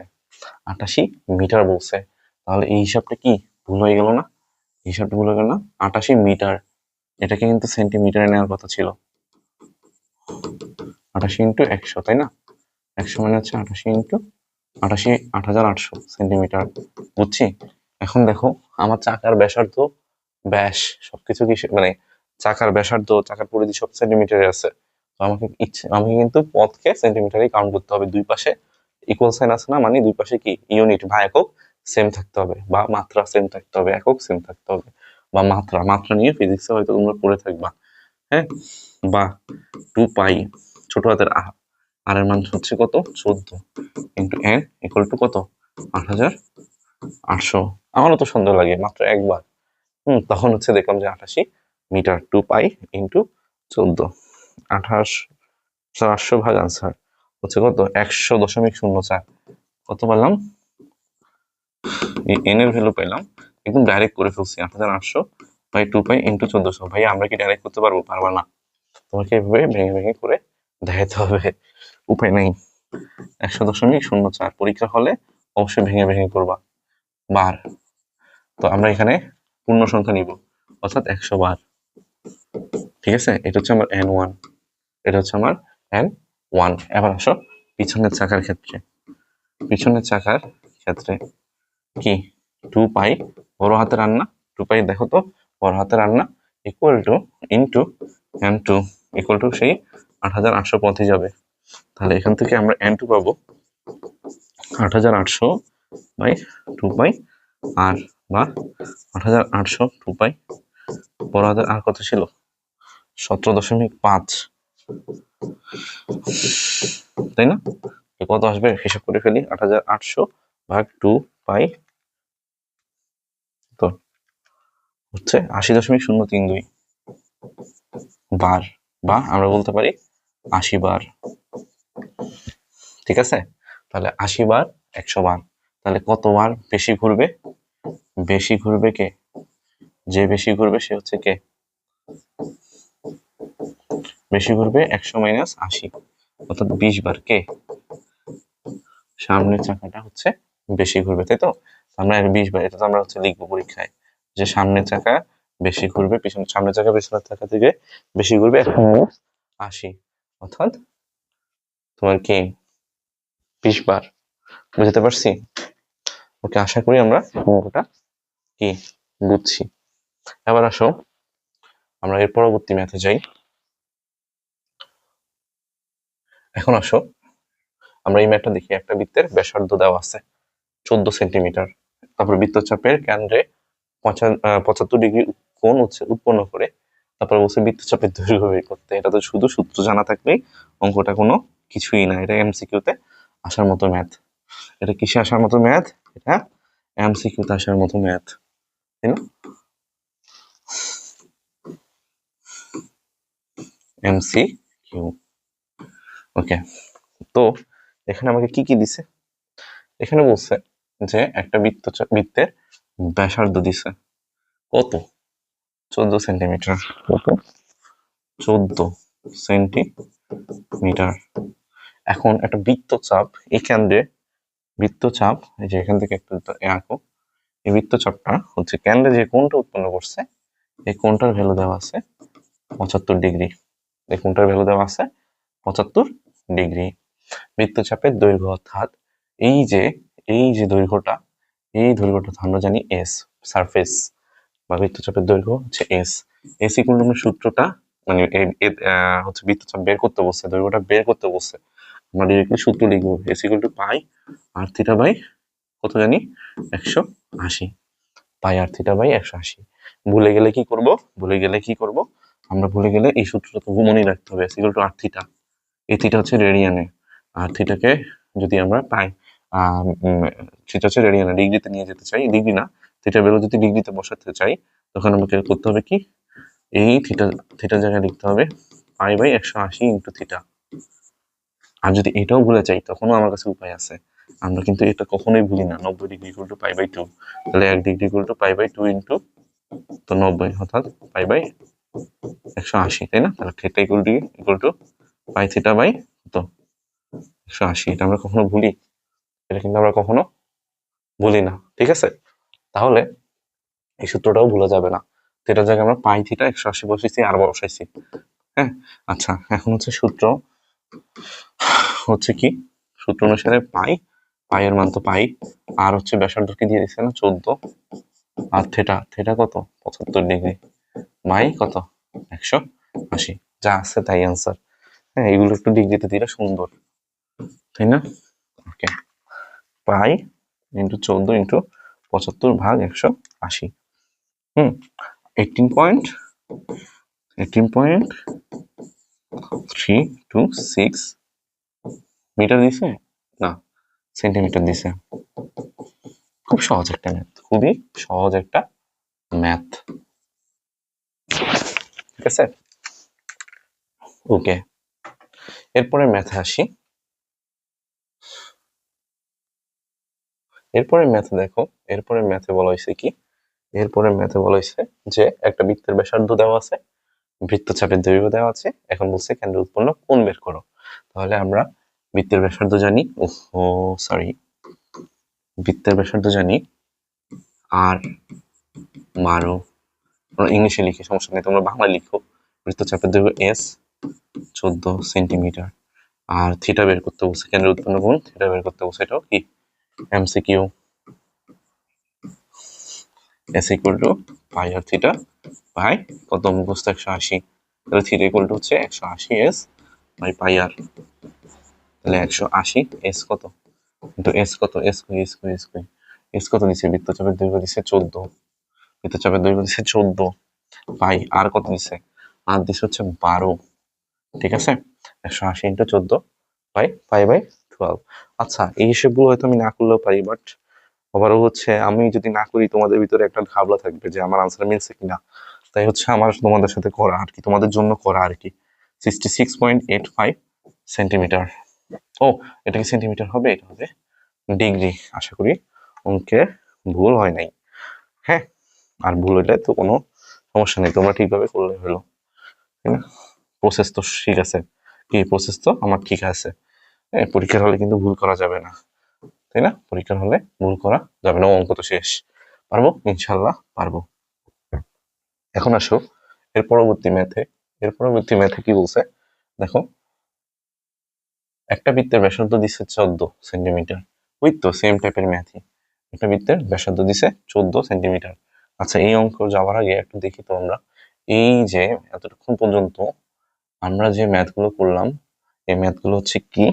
88 মিটার বলছে, তাহলে এই হিসাবটা কি ভুল হয়ে গেল না, হিসাবটা ভুল হয়ে গেল না, 88 মিটার, এটাকে কিন্তু সেন্টিমিটারে নেওয়ার কথা ছিল, 88 ইন্টু 100, তাই না? 100 মানে হচ্ছে 88 ইন্টু 88, 8800 সেন্টিমিটার, বুঝছি। এখন দেখো আমার চাকার ব্যাসার্ধ, ব্যাস সবকিছু কি মানে চাকার ব্যাসার্ধ, চাকার পরিধি সব সেন্টিমিটারে আছে, তো আমাকে কিন্তু পথকে সেন্টিমিটারেই কাউন্ট করতে হবে। দুই পাশে ইকুয়াল সাইন আছে না, মানে দুই পাশে কি ইউনিট বা একক সেম থাকতে হবে, বা মাত্রা সেম থাকতে হবে, একক সেম থাকতে হবে, বা মাত্রা নিয়ে ফিজিক্সে হয়তো তোমরা পড়ে থাকবা, হ্যাঁ। বা 2π ছোট হাতের আর এর মান হচ্ছে কত, 14, ইন্টু n ইকুয়াল টু কত, 8800। আমারও তো সুন্দর লাগে, মাত্র একবার। তখন হচ্ছে দেখলাম যে 88 মিটার, 2π ইন্টু 14, 8800 ভাগ আনসার হচ্ছে কত, 100.04। কত পেলাম, এন এর ভ্যালু পেলাম, একদম ডাইরেক্ট করে ফেলছি, 8800/2π ইন্টু 1400। ভাই আমরা কি ডাইরেক্ট করতে পারবো? পারবা না, তোমাকে এভাবে ভেঙে ভেঙে করে দেখাতে হবে, উপায় নেই। 100.04 পরীক্ষা হলে অবশ্যই ভেঙে ভেঙে করবা বার। তো আমরা এখানে পূর্ণ সংখ্যা নিব, অর্থাৎ 100 বার, ঠিক আছে? এটা হচ্ছে আমার n1, এটা হচ্ছে আমার n1। এবার আসো পিছনের চাকার ক্ষেত্রে, পিছনের চাকার ক্ষেত্রে কি 2π বড় হাতের আর না, 2π দেখো তো বড় হাতের আর না, equal to into n2 equal to সেই 8800 পথে যাবে। তাহলে এখান থেকে আমরা n2 পাবো 8800/2π আর, বা 8800 2π, বড় হাতের আর কত ছিল, 17.5, তাই না? কত আসবে হিসাব করে ফেলি, 8800/2π তো হচ্ছে 80.032 বার, বা আমরা বলতে পারি 80 বার, ঠিক আছে? তাহলে 80 বার 100 বার, তাহলে কতবার বেশি ঘুরবে, বেশি ঘুরবে কে, যে বেশি ঘুরবে সে হচ্ছে কে, বেশি ঘুরবে 100 মাইনাস 80, অর্থাৎ 20 বার, কে, সামনের চাকাটা হচ্ছে বেশি ঘুরবে, তাই তো? আমরা 20 বার, এটা তো আমরা হচ্ছে লিখবো পরীক্ষায়, যে সামনের চাকা বেশি ঘুরবে, সামনের চাকা পিছনের চাকা থেকে বেশি ঘুরবে 180, অর্থাৎ তোমার কি 20 বার। বুঝতে পারছি? ওকে, আশা করি আমরা অঙ্কটা কি বুঝছি। এবার আসো আমরা এর পরবর্তী ম্যাথে যাই। এখন আসো আমরা এই ম্যাথটা দেখি, একটা বৃত্তের ব্যাসার্ধ দেওয়া আছে 14 সেন্টিমিটার, তারপর বৃত্তচাপের কেন্দ্রে 75 ডিগ্রি কোণ উৎপন্ন করে, তারপর বলছে বৃত্তচাপের দৈর্ঘ্য বের করতে। এটা তো শুধু সূত্র জানা থাকলেই অঙ্কটা কোনো কিছুই না, এটা এমসিকিউতে আসার মতো ম্যাথ। এটা কিসে আসার মতো ম্যাথ, এটা এমসিকিউতে আসার মতো ম্যাথ, তাই না? এমসিকিউ, ওকে, তো এখানে আমাকে কি কি দিছে? এখানে বলছে যে একটা বৃত্তের ব্যাসার্ধ দিছে কত? 14 সেন্টিমিটার। কত? 14 সেন্টিমিটার। এখন একটা বৃত্তচাপ এই কেন্দ্রে, বৃত্তচাপ এই যে এখান থেকে একটু আঁকো, এই বৃত্তচাপটা হচ্ছে কেন্দ্রে যে কোণটা উৎপন্ন করছে এই কোণটার ভ্যালু দেওয়া আছে 75 ডিগ্রি। এই কোণটার ভ্যালু দেওয়া আছে 75 ডিগ্রি। বৃত্তচাপের দৈর্ঘ্য অর্থাৎ এই যে দৈর্ঘ্যটা, এই দৈর্ঘ্যটা আমরা জানি এস, সারফেস বা বৃত্তচাপের দৈর্ঘ্য হচ্ছে এস। এস ইকুয়াল টু সূত্রটা মানে হচ্ছে বৃত্তচাপ বের করতে বলছে, দৈর্ঘ্যটা বের করতে বলছে, আমরা ডিরেক্টলি সূত্র লিখবো s equal to pi r theta by কত জানি 180, পাই আর থিটা বাই 180। ভুলে গেলে কি করব? আমরা ভুলে গেলে এই সূত্রটা তো মনে রাখতে হবে, s equal to r theta. এই থিটা হচ্ছে রেডিয়ানে, আর থিটাকে যদি আমরা পাই থিটা হচ্ছে রেডিয়ানে, ডিগ্রিতে নিয়ে যেতে চাই, ডিগ্রি না থিটা ভ্যালু যদি ডিগ্রিতে বসাতে চাই তখন আমাকে করতে হবে কি, এই থিটার জায়গায় লিখতে হবে পাই বাই 180 ইন্টু থিটা। আর যদি এটাও ভুলে যাই তখনও আমার কাছে উপায় আছে, আমরা কিন্তু এটা কখনোই ভুলি না। 90 degree equal to pi by 2, তাহলে 1 degree equal to pi by 2 into তো 90 অর্থাৎ পাই বাই 180, তাই না? তাহলে theta equal to pi theta by কত 180। এটা আমরা কখনো ভুলি? এটা কিন্তু আমরা কখনো ভুলি না, ঠিক আছে? তাহলে এই সূত্রটাও ভুলা যাবে না। থিটার জায়গায় আমরা পাই থিটা 180 বসেছি আর বসাইছি। হ্যাঁ, আচ্ছা এখন হচ্ছে সূত্র হচ্ছে কি, সূত্র অনুসারে পাই এর মান তো পাই, আর হচ্ছে ব্যাসার্ধকে দিয়ে দিচ্ছে না 14, আর থিটা কত 75 ডিগ্রি বাই কত 180, যা আছে তাই আনসার। হ্যাঁ, এগুলো একটু ডিগ্রিতে দিলে সুন্দর, তাই না? ওকে, পাই ইন্টু 14 ইন্টু 75 ভাগ 180, 18.326 মিটার দিছে না সেন্টিমিটার দিছে। খুব সহজ একটা ম্যাথ, খুবই সহজ একটা ম্যাথ, ঠিক আছে? ওকে, এরপরে ম্যাথে আসি। এরপরে ম্যাথে দেখো, এরপরে ম্যাথে বলা হয়েছে কি, এরপরে ম্যাথে বলা হয়েছে যে একটা বৃত্তের ব্যাসার্ধ দেওয়া আছে, বৃত্তচাপের দৈর্ঘ্য দেওয়া আছে, এখন বলছে কেন্দ্রে উৎপন্ন কোণ বের করো। তাহলে আমরা বৃত্তের ব্যাসার্ধ জানি, বৃত্তের ব্যাসার্ধ জানি আর 12, আমরা ইংলিশে লিখি সমস্যা নেই, তোমরা বাংলা লিখো। বৃত্তচাপের দৈর্ঘ্য এস 14 সেন্টিমিটার, আর থিটা বের করতে বলছে, কেন্দ্রে উৎপন্ন কোণ থিটা বের করতে বলছে। এটাও কি MCQ, s equal to pi r theta by কত মুখস্থ 180, তাহলে থিটা ইকুয়াল টু হচ্ছে 180 এস বাই পাই আর, তাহলে 180 এস কত কিন্তু এস কত, এস কত দিছে, বৃত্তচাপের দৈর্ঘ্য দিছে 14, বৃত্তচাপের দৈর্ঘ্য দিছে 14, পাই আর কত দিছে, আর দিছে হচ্ছে 12, ঠিক আছে? 180 ইন্টু 14 পাই বাই 12। আচ্ছা, এই হিসেবগুলো হয়তো আমি না করলেও পারি, বাট আবারও হচ্ছে আমি যদি না করি তোমাদের ভিতরে একটা ভাবনা থাকবে যে আমার আনসার মিলছে কিনা, তাই হচ্ছে আমার তোমাদের সাথে করা আর কি, তোমাদের জন্য করা আর কি। 66.85 সেন্টিমিটার। ও, এটা কি সেন্টিমিটার হবে? এটা হবে ডিগ্রি। আশা করি অঙ্কে ভুল হয় নাই। হ্যাঁ, আর ভুল হইলে তো কোনো সমস্যা নেই, তোমরা ঠিকভাবে করলে হলো, তাই না? প্রসেস তো ঠিক আছে, কি প্রসেস তো আমার ঠিক আছে। পরীক্ষার হলে কিন্তু ভুল করা যাবে না, তাই না? পরীক্ষার হলে ভুল করা যাবে না, অঙ্ক তো শেষ। পারবো ইনশাল্লাহ পারবো। এখন আসো এর পরবর্তী ম্যাথে কি বলছে দেখো, একটা বৃত্তের ব্যাসার্ধ দিছে 14 সেন্টিমিটার, ওই তো সেম টাইপের ম্যাথই, একটা বৃত্তের ব্যাসার্ধ দিছে 14 সেন্টিমিটার। আচ্ছা, এই অঙ্ক যাওয়ার আগে একটু দেখি তো আমরা, এই যে এতক্ষণ পর্যন্ত আমরা যে ম্যাথগুলো করলাম এই ম্যাথগুলো হচ্ছে কি,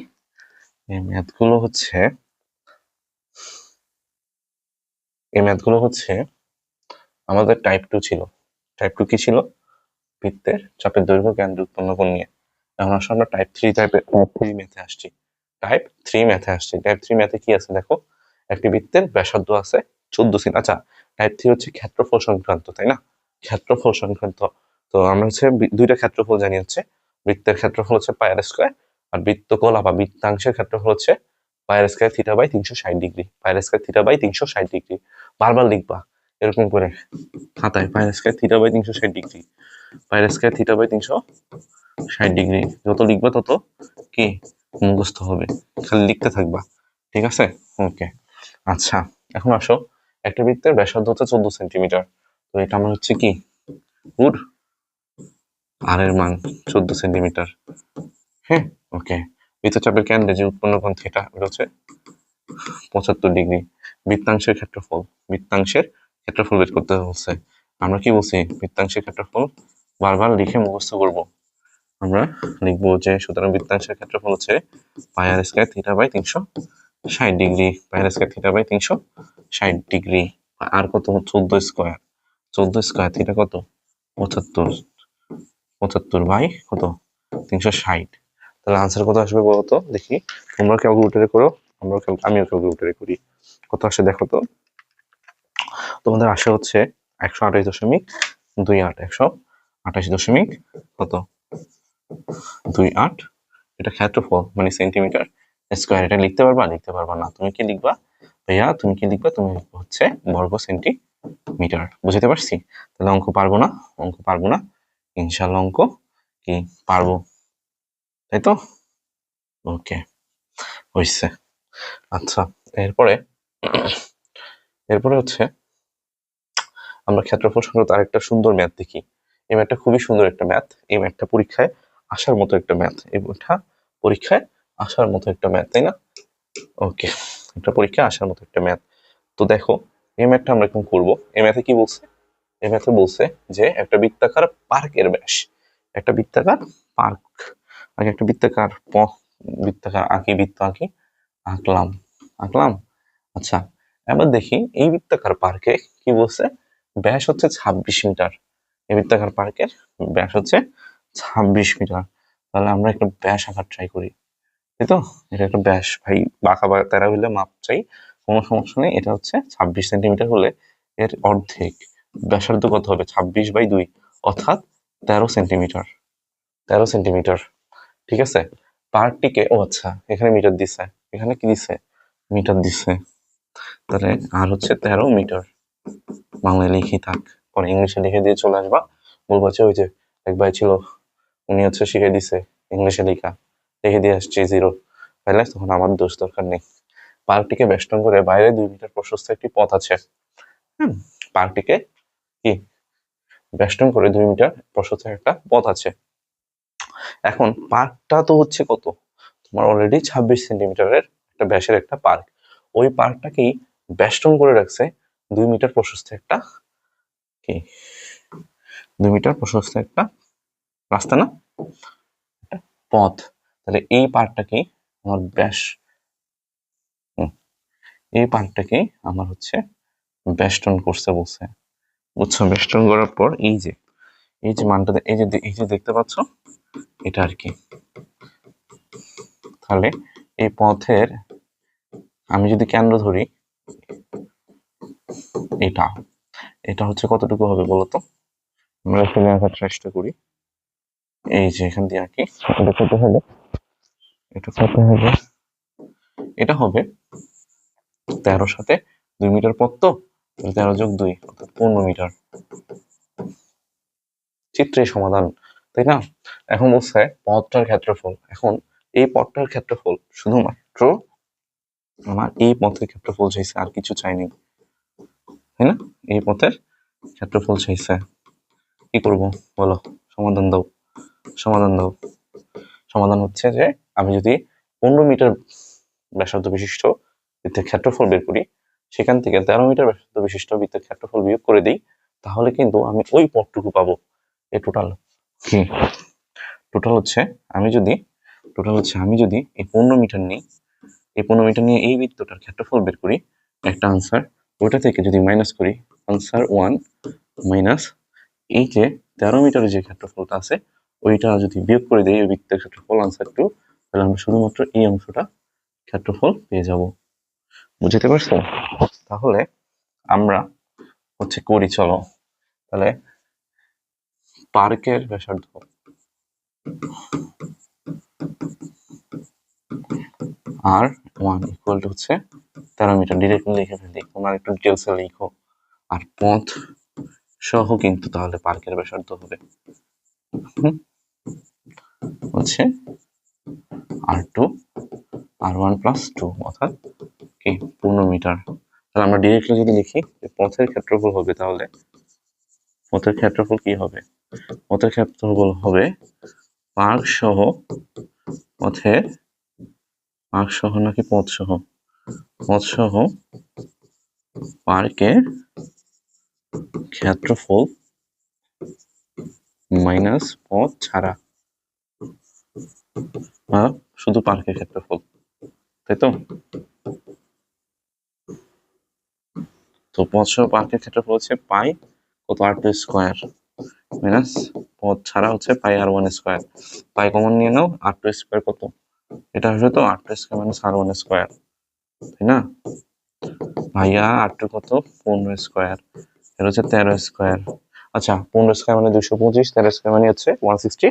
এই ম্যাথগুলো হচ্ছে আমাদের টাইপ 2 ছিল। টাইপ 2 কি ছিল? বৃত্তের চাপের দৈর্ঘ্য কেন্দ্রে উৎপন্ন কোণ নিয়ে। এখন আসলে আমরা টাইপ 3 ম্যাথে আসছি। টাইপ 3 ম্যাথে কি আছে দেখো, একটি বৃত্তের ব্যাসার্ধ আছে 14 সেন্টি। আচ্ছা, টাইপ 3 হচ্ছে ক্ষেত্রফল সংক্রান্ত, তাই না? ক্ষেত্রফল সংক্রান্ত। তো আমরা হচ্ছে দুইটা ক্ষেত্রফল জানি, হচ্ছে বৃত্তের ক্ষেত্রফল হচ্ছে পাই আর স্কয়ার, আর বৃত্তকলা বা বৃত্তাংশের ক্ষেত্রফল হচ্ছে পায়ের স্কয়ার থিটা বাই 360 ডিগ্রি। পায়ের স্কয়ার থিটা বাই 360 ডিগ্রি বারবার লিখবা এরকম করে খাতায়, পায়ের স্কয়ার থিটা বাই 360 ডিগ্রি, পায়ের স্কয়ার থিটা বাই 360 ডিগ্রি। যত লিখবা তত কি মুখস্থ হবে, খালি লিখতে থাকবা, ঠিক আছে? ওকে, আচ্ছা এখন আসো, একটা বৃত্তের ব্যাসার্ধ হচ্ছে 14 সেন্টিমিটার। তো এটা আমার হচ্ছে কি গুড, আর এর মান 14 সেন্টিমিটার। হ্যাঁ, ওকে। বৃত্তচাপের কেন্দ্রে যে উৎপন্ন কোণ থিটা ওটা হচ্ছে 75 ডিগ্রি। বৃত্তাংশের ক্ষেত্রফল, বৃত্তাংশের ক্ষেত্রফল বের করতে হচ্ছে। আমরা কি বলছি, বৃত্তাংশের ক্ষেত্রফল বারবার লিখে মুখস্থ করব। আমরা লিখবো যে সুতরাং বৃত্তাংশের ক্ষেত্রফল হচ্ছে pi r square theta by 360 degree, pi r square theta by 360 degree. আর কত, 14 স্কয়ার, 14 স্কয়ার থিটা কত 75, 75 বাই কত 360। তাহলে আনসার কত আসবে বলো তো দেখি, তোমরা ক্যালকুলেটরে করো, আমিও ক্যালকুলেটরে করি। কত আসে দেখো তো, তোমাদের আসে হচ্ছে 128.28, 128 কত 28। এটা ক্ষেত্রফল মানে সেন্টিমিটার স্কয়ার। এটা লিখতে পারবা, লিখতে পারবা না? তুমি কি লিখবা ভাইয়া, তুমি কি লিখবা? তুমি লিখবা হচ্ছে বর্গ সেন্টিমিটার। বুঝতে পারছি? তাহলে অঙ্ক পারবো না, অঙ্ক পারবো না, ইনশাল্লাহ অঙ্ক কি পারবো, তাই তো? ওকে, হইছে। আচ্ছা, এরপরে এরপরে হচ্ছে আমরা ক্ষেত্রফল সংক্রান্ত আরেকটা সুন্দর ম্যাথ দেখি। এই ম্যাথটা খুবই সুন্দর একটা ম্যাথ, এই ম্যাথটা পরীক্ষায় আসার মতো একটা ম্যাথ, এটা পরীক্ষায় আসার মতো একটা ম্যাথ, তাই না? ওকে, একটা পরীক্ষায় আসার মতো একটা ম্যাথ। তো দেখো এই ম্যাথটা আমরা এখন করবো। এই ম্যাথে কি বলছে, এই ম্যাথে বলছে যে একটা বৃত্তাকার পার্কের ব্যাস, একটা বৃত্তাকার পার্ক, আগে একটা বৃত্তাকার বৃত্তাকার আঁকি, বৃত্ত আঁকি, আঁকলাম, আঁকলাম। আচ্ছা, এবার দেখি এই বৃত্তাকার পার্কে কি বলছে, ব্যাস হচ্ছে 26 মিটার। এই বৃত্তাকার পার্কের ব্যাস হচ্ছে 26 মিটার। তাহলে আমরা একটা ব্যাস আঁকার ট্রাই করি, তাই তো? এটা একটা ব্যাস, ভাই বাঁকা বা তেরা হইলে মাপ চাই, কোনো সমস্যা নেই। এটা হচ্ছে 26 সেন্টিমিটার হলে এর অর্ধেক ব্যাসার্ধ কত হবে, 26/2, অর্থাৎ 13 সেন্টিমিটার, 13 সেন্টিমিটার। ঠিক আছে, পার্কটিকে, ও আচ্ছা এখানে মিটার দিছে, এখানে কি দিছে, মিটার দিছে। তাহলে আর হচ্ছে 13 মিটার, বাংলায় লিখি থাক, পরে ইংলিশে লিখে দিয়ে চলে আসবা। বলবো যে ওই যে এক ভাই ছিল, উনি হচ্ছে শিখে দিছে ইংলিশে লেখা, লিখে দিয়ে আসছে 0, তাহলে তখন আমার দোষ দরকার নেই। পার্কটিকে বেষ্টন করে বাইরে 2 মিটার প্রশস্ত একটি পথ আছে। পার্কটিকে কি বেষ্টন করে 2 মিটার প্রশস্ত একটা পথ আছে। এখন পার্কটা তো হচ্ছে কত, তোমার অলরেডি 26 সেন্টিমিটারের একটা ব্যাসের একটা পার্ক, ওই পার্কটাকেই বেষ্টন করে রাখছে 2 মিটার প্রশস্ত একটা কি 2 মিটার প্রশস্ত একটা রাস্তা, না একটা পথ। তাহলে এই পার্কটাকেই আমার ব্যাস, এই পার্কটাকেই আমার হচ্ছে বেষ্টন করছে বলছে, বুঝছো? বেষ্টন করার পর এই যে মানটা, এই যে দেখতে পাচ্ছ, এটা আর কি। তাহলে এই পথের আমি যদি কেন্দ্র ধরি, এটা এটা হচ্ছে কতটুকু হবে বলতো, আমরা এখানে আঁকার চেষ্টা করি। এই যে এখান দিয়ে আঁকি, এটা কত হবে, এটা কত হবে, এটা হবে 13 সাথে 2 মিটার পথ, তো 13+2 অর্থাৎ 15 মিটার। চিত্রের সমাধান, তাই না? এখন বলছে পথটার ক্ষেত্রফল। এখন এই পথটার ক্ষেত্রফল শুধুমাত্র আমার এই পথের ক্ষেত্রফল চাইছে, আর কিছু চাইনি, তাই না? এই পথের ক্ষেত্রফল চাইছে। কি করব বলো, সমাধান দাও, সমাধান দাও। সমাধান হচ্ছে যে আমি যদি 15 মিটার ব্যাসার্ধ বিশিষ্ট বৃত্তের ক্ষেত্রফল বের করি, সেখান থেকে 13 মিটার ব্যাসার্ধ বিশিষ্ট বৃত্তের ক্ষেত্রফল বিয়োগ করে দিই, তাহলে কিন্তু আমি ওই পথটুকু পাবো। এই টোটাল কি, টোটাল হচ্ছে আমি যদি এই 15 মিটার নিই, এই 15 মিটার নিয়ে এই বৃত্তটার ক্ষেত্রফল বের করি, একটা আনসার, ওইটা থেকে যদি মাইনাস করি, আনসার 1 মাইনাস এই যে 13 মিটারের যে ক্ষেত্রফলটা আছে ওইটা যদি বিয়োগ করে দিই এই বৃত্তের ক্ষেত্রফল, আনসার 2, তাহলে আমরা শুধুমাত্র এই অংশটা ক্ষেত্রফল পেয়ে যাব। বুঝতে পারছো? তাহলে আমরা হচ্ছে করি, চলো তাহলে পার্কের ব্যাসার্ধ, আর 1 ইকুয়াল টু হচ্ছে 13 মিটার। ডিরেক্টলি লিখে ফেলি, তোমরা একটু ডিটেলসে লিখো। আর পথ সহ কিন্তু তাহলে পার্কের ব্যাসার্ধ হবে হচ্ছে R2 R1 প্লাস 2 অর্থাৎ কি পূর্ণ মিটার। তাহলে আমরা ডিরেক্টলি যদি লিখি পথের ক্ষেত্রফল হবে, তাহলে পথের ক্ষেত্রফল কি হবে? পথের ক্ষেত্রফল হবে পার্ক সহ পথের পার্ক সহ নাকি পথ সহ? পথ সহ পার্কের ক্ষেত্রফল মাইনাস পথ ছাড়া, শুধু পার্কের ক্ষেত্রফল, তাই তো? তো পথ সহ পার্কের ক্ষেত্রফল হচ্ছে পাই কত R2 স্কোয়ার মাইনাস পথ ছাড়া হচ্ছে পাই R1 স্কোয়ার। পাই কমন নিয়ে নাও, R2 স্কোয়ার কত? এটা আসবে তো R2 square minus R1 square, তাই না? ভাইয়া R2 কত? 15 স্কোয়ার, এটা হচ্ছে 13 স্কোয়ার। আচ্ছা 15 স্কোয়ার মানে 225, 13 স্কোয়ার মানে হচ্ছে 160।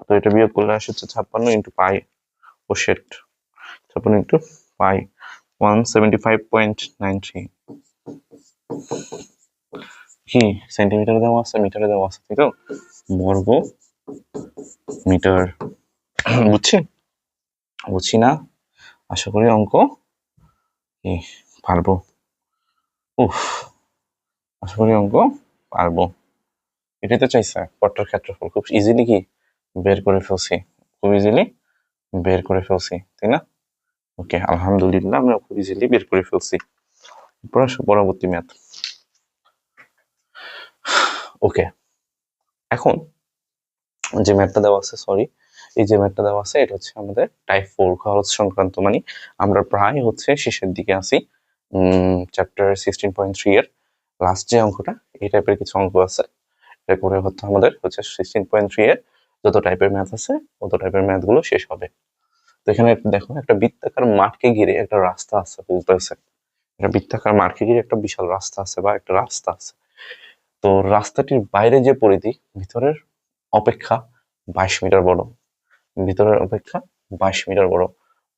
তো এটা বিয়োগ করলে আসে হচ্ছে 56 ইন্টু পাই, ও শেট 56 ইন্টু পাই 175.93। কি সেন্টিমিটারে দেওয়া আছে, মিটারে দেওয়া আছে, তাই তো? বর্গ মিটার। বুঝছি বুঝছি না? আশা করি অঙ্ক পারবো। আশা করি অঙ্ক পারবো। এটাই তো চাইছে, পথের ক্ষেত্রফল খুব ইজিলি কি বের করে ফেলছি, খুব ইজিলি বের করে ফেলছি, তাই না? ওকে, আলহামদুলিল্লাহ আমরা খুব ইজিলি বের করে ফেলছি। পরবর্তী ম্যাথ। ওকে, এখন যে ম্যাথটা দেওয়া আছে, সরি, এই যে ম্যাথটা দেওয়া আছে এটা হচ্ছে আমাদের টাইপ 4 খরচ সংক্রান্ত, মানে আমরা প্রায় হচ্ছে শেষের দিকে আছি চ্যাপ্টার 16.3 এর লাস্ট যে অঙ্কটা, এই টাইপের কিছু অঙ্ক আছে। এটা করে হচ্ছে আমাদের হচ্ছে 16.3 এর যত টাইপের ম্যাথ আছে তত টাইপের ম্যাথ গুলো শেষ হবে। তো এখানে দেখো একটা বৃত্তাকার মাঠকে ঘিরে একটা রাস্তা আছে বলতেছে, একটা বৃত্তাকার মাঠকে ঘিরে একটা বিশাল রাস্তা আছে বা একটা রাস্তা আছে। তো রাস্তাটির বাইরে যে পরিধি ভিতরের অপেক্ষা 22 মিটার বড়, ভিতরের অপেক্ষা 22 মিটার বড়।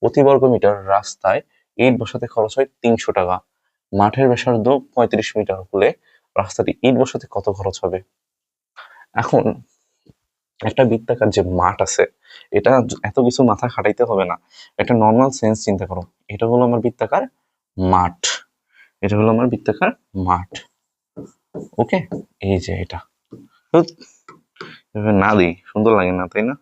প্রতি বর্গ মিটার রাস্তায় ইট বসাতে খরচ হয় 300 টাকা। মাঠের ব্যাসার্ধ 35 মিটার হলে রাস্তাটি ইট বসাতে কত খরচ হবে? এখন একটা বৃত্তাকার যে মাঠ আছে, এটা এত কিছু মাথা খাটাইতে হবে না, একটা নর্মাল সেন্স চিন্তা করো। এটা হলো আমার বৃত্তাকার মাঠ, এটা হলো আমার বৃত্তাকার মাঠ। ওকে, এই যে এটা না দিই সুন্দর লাগে না, তাই না?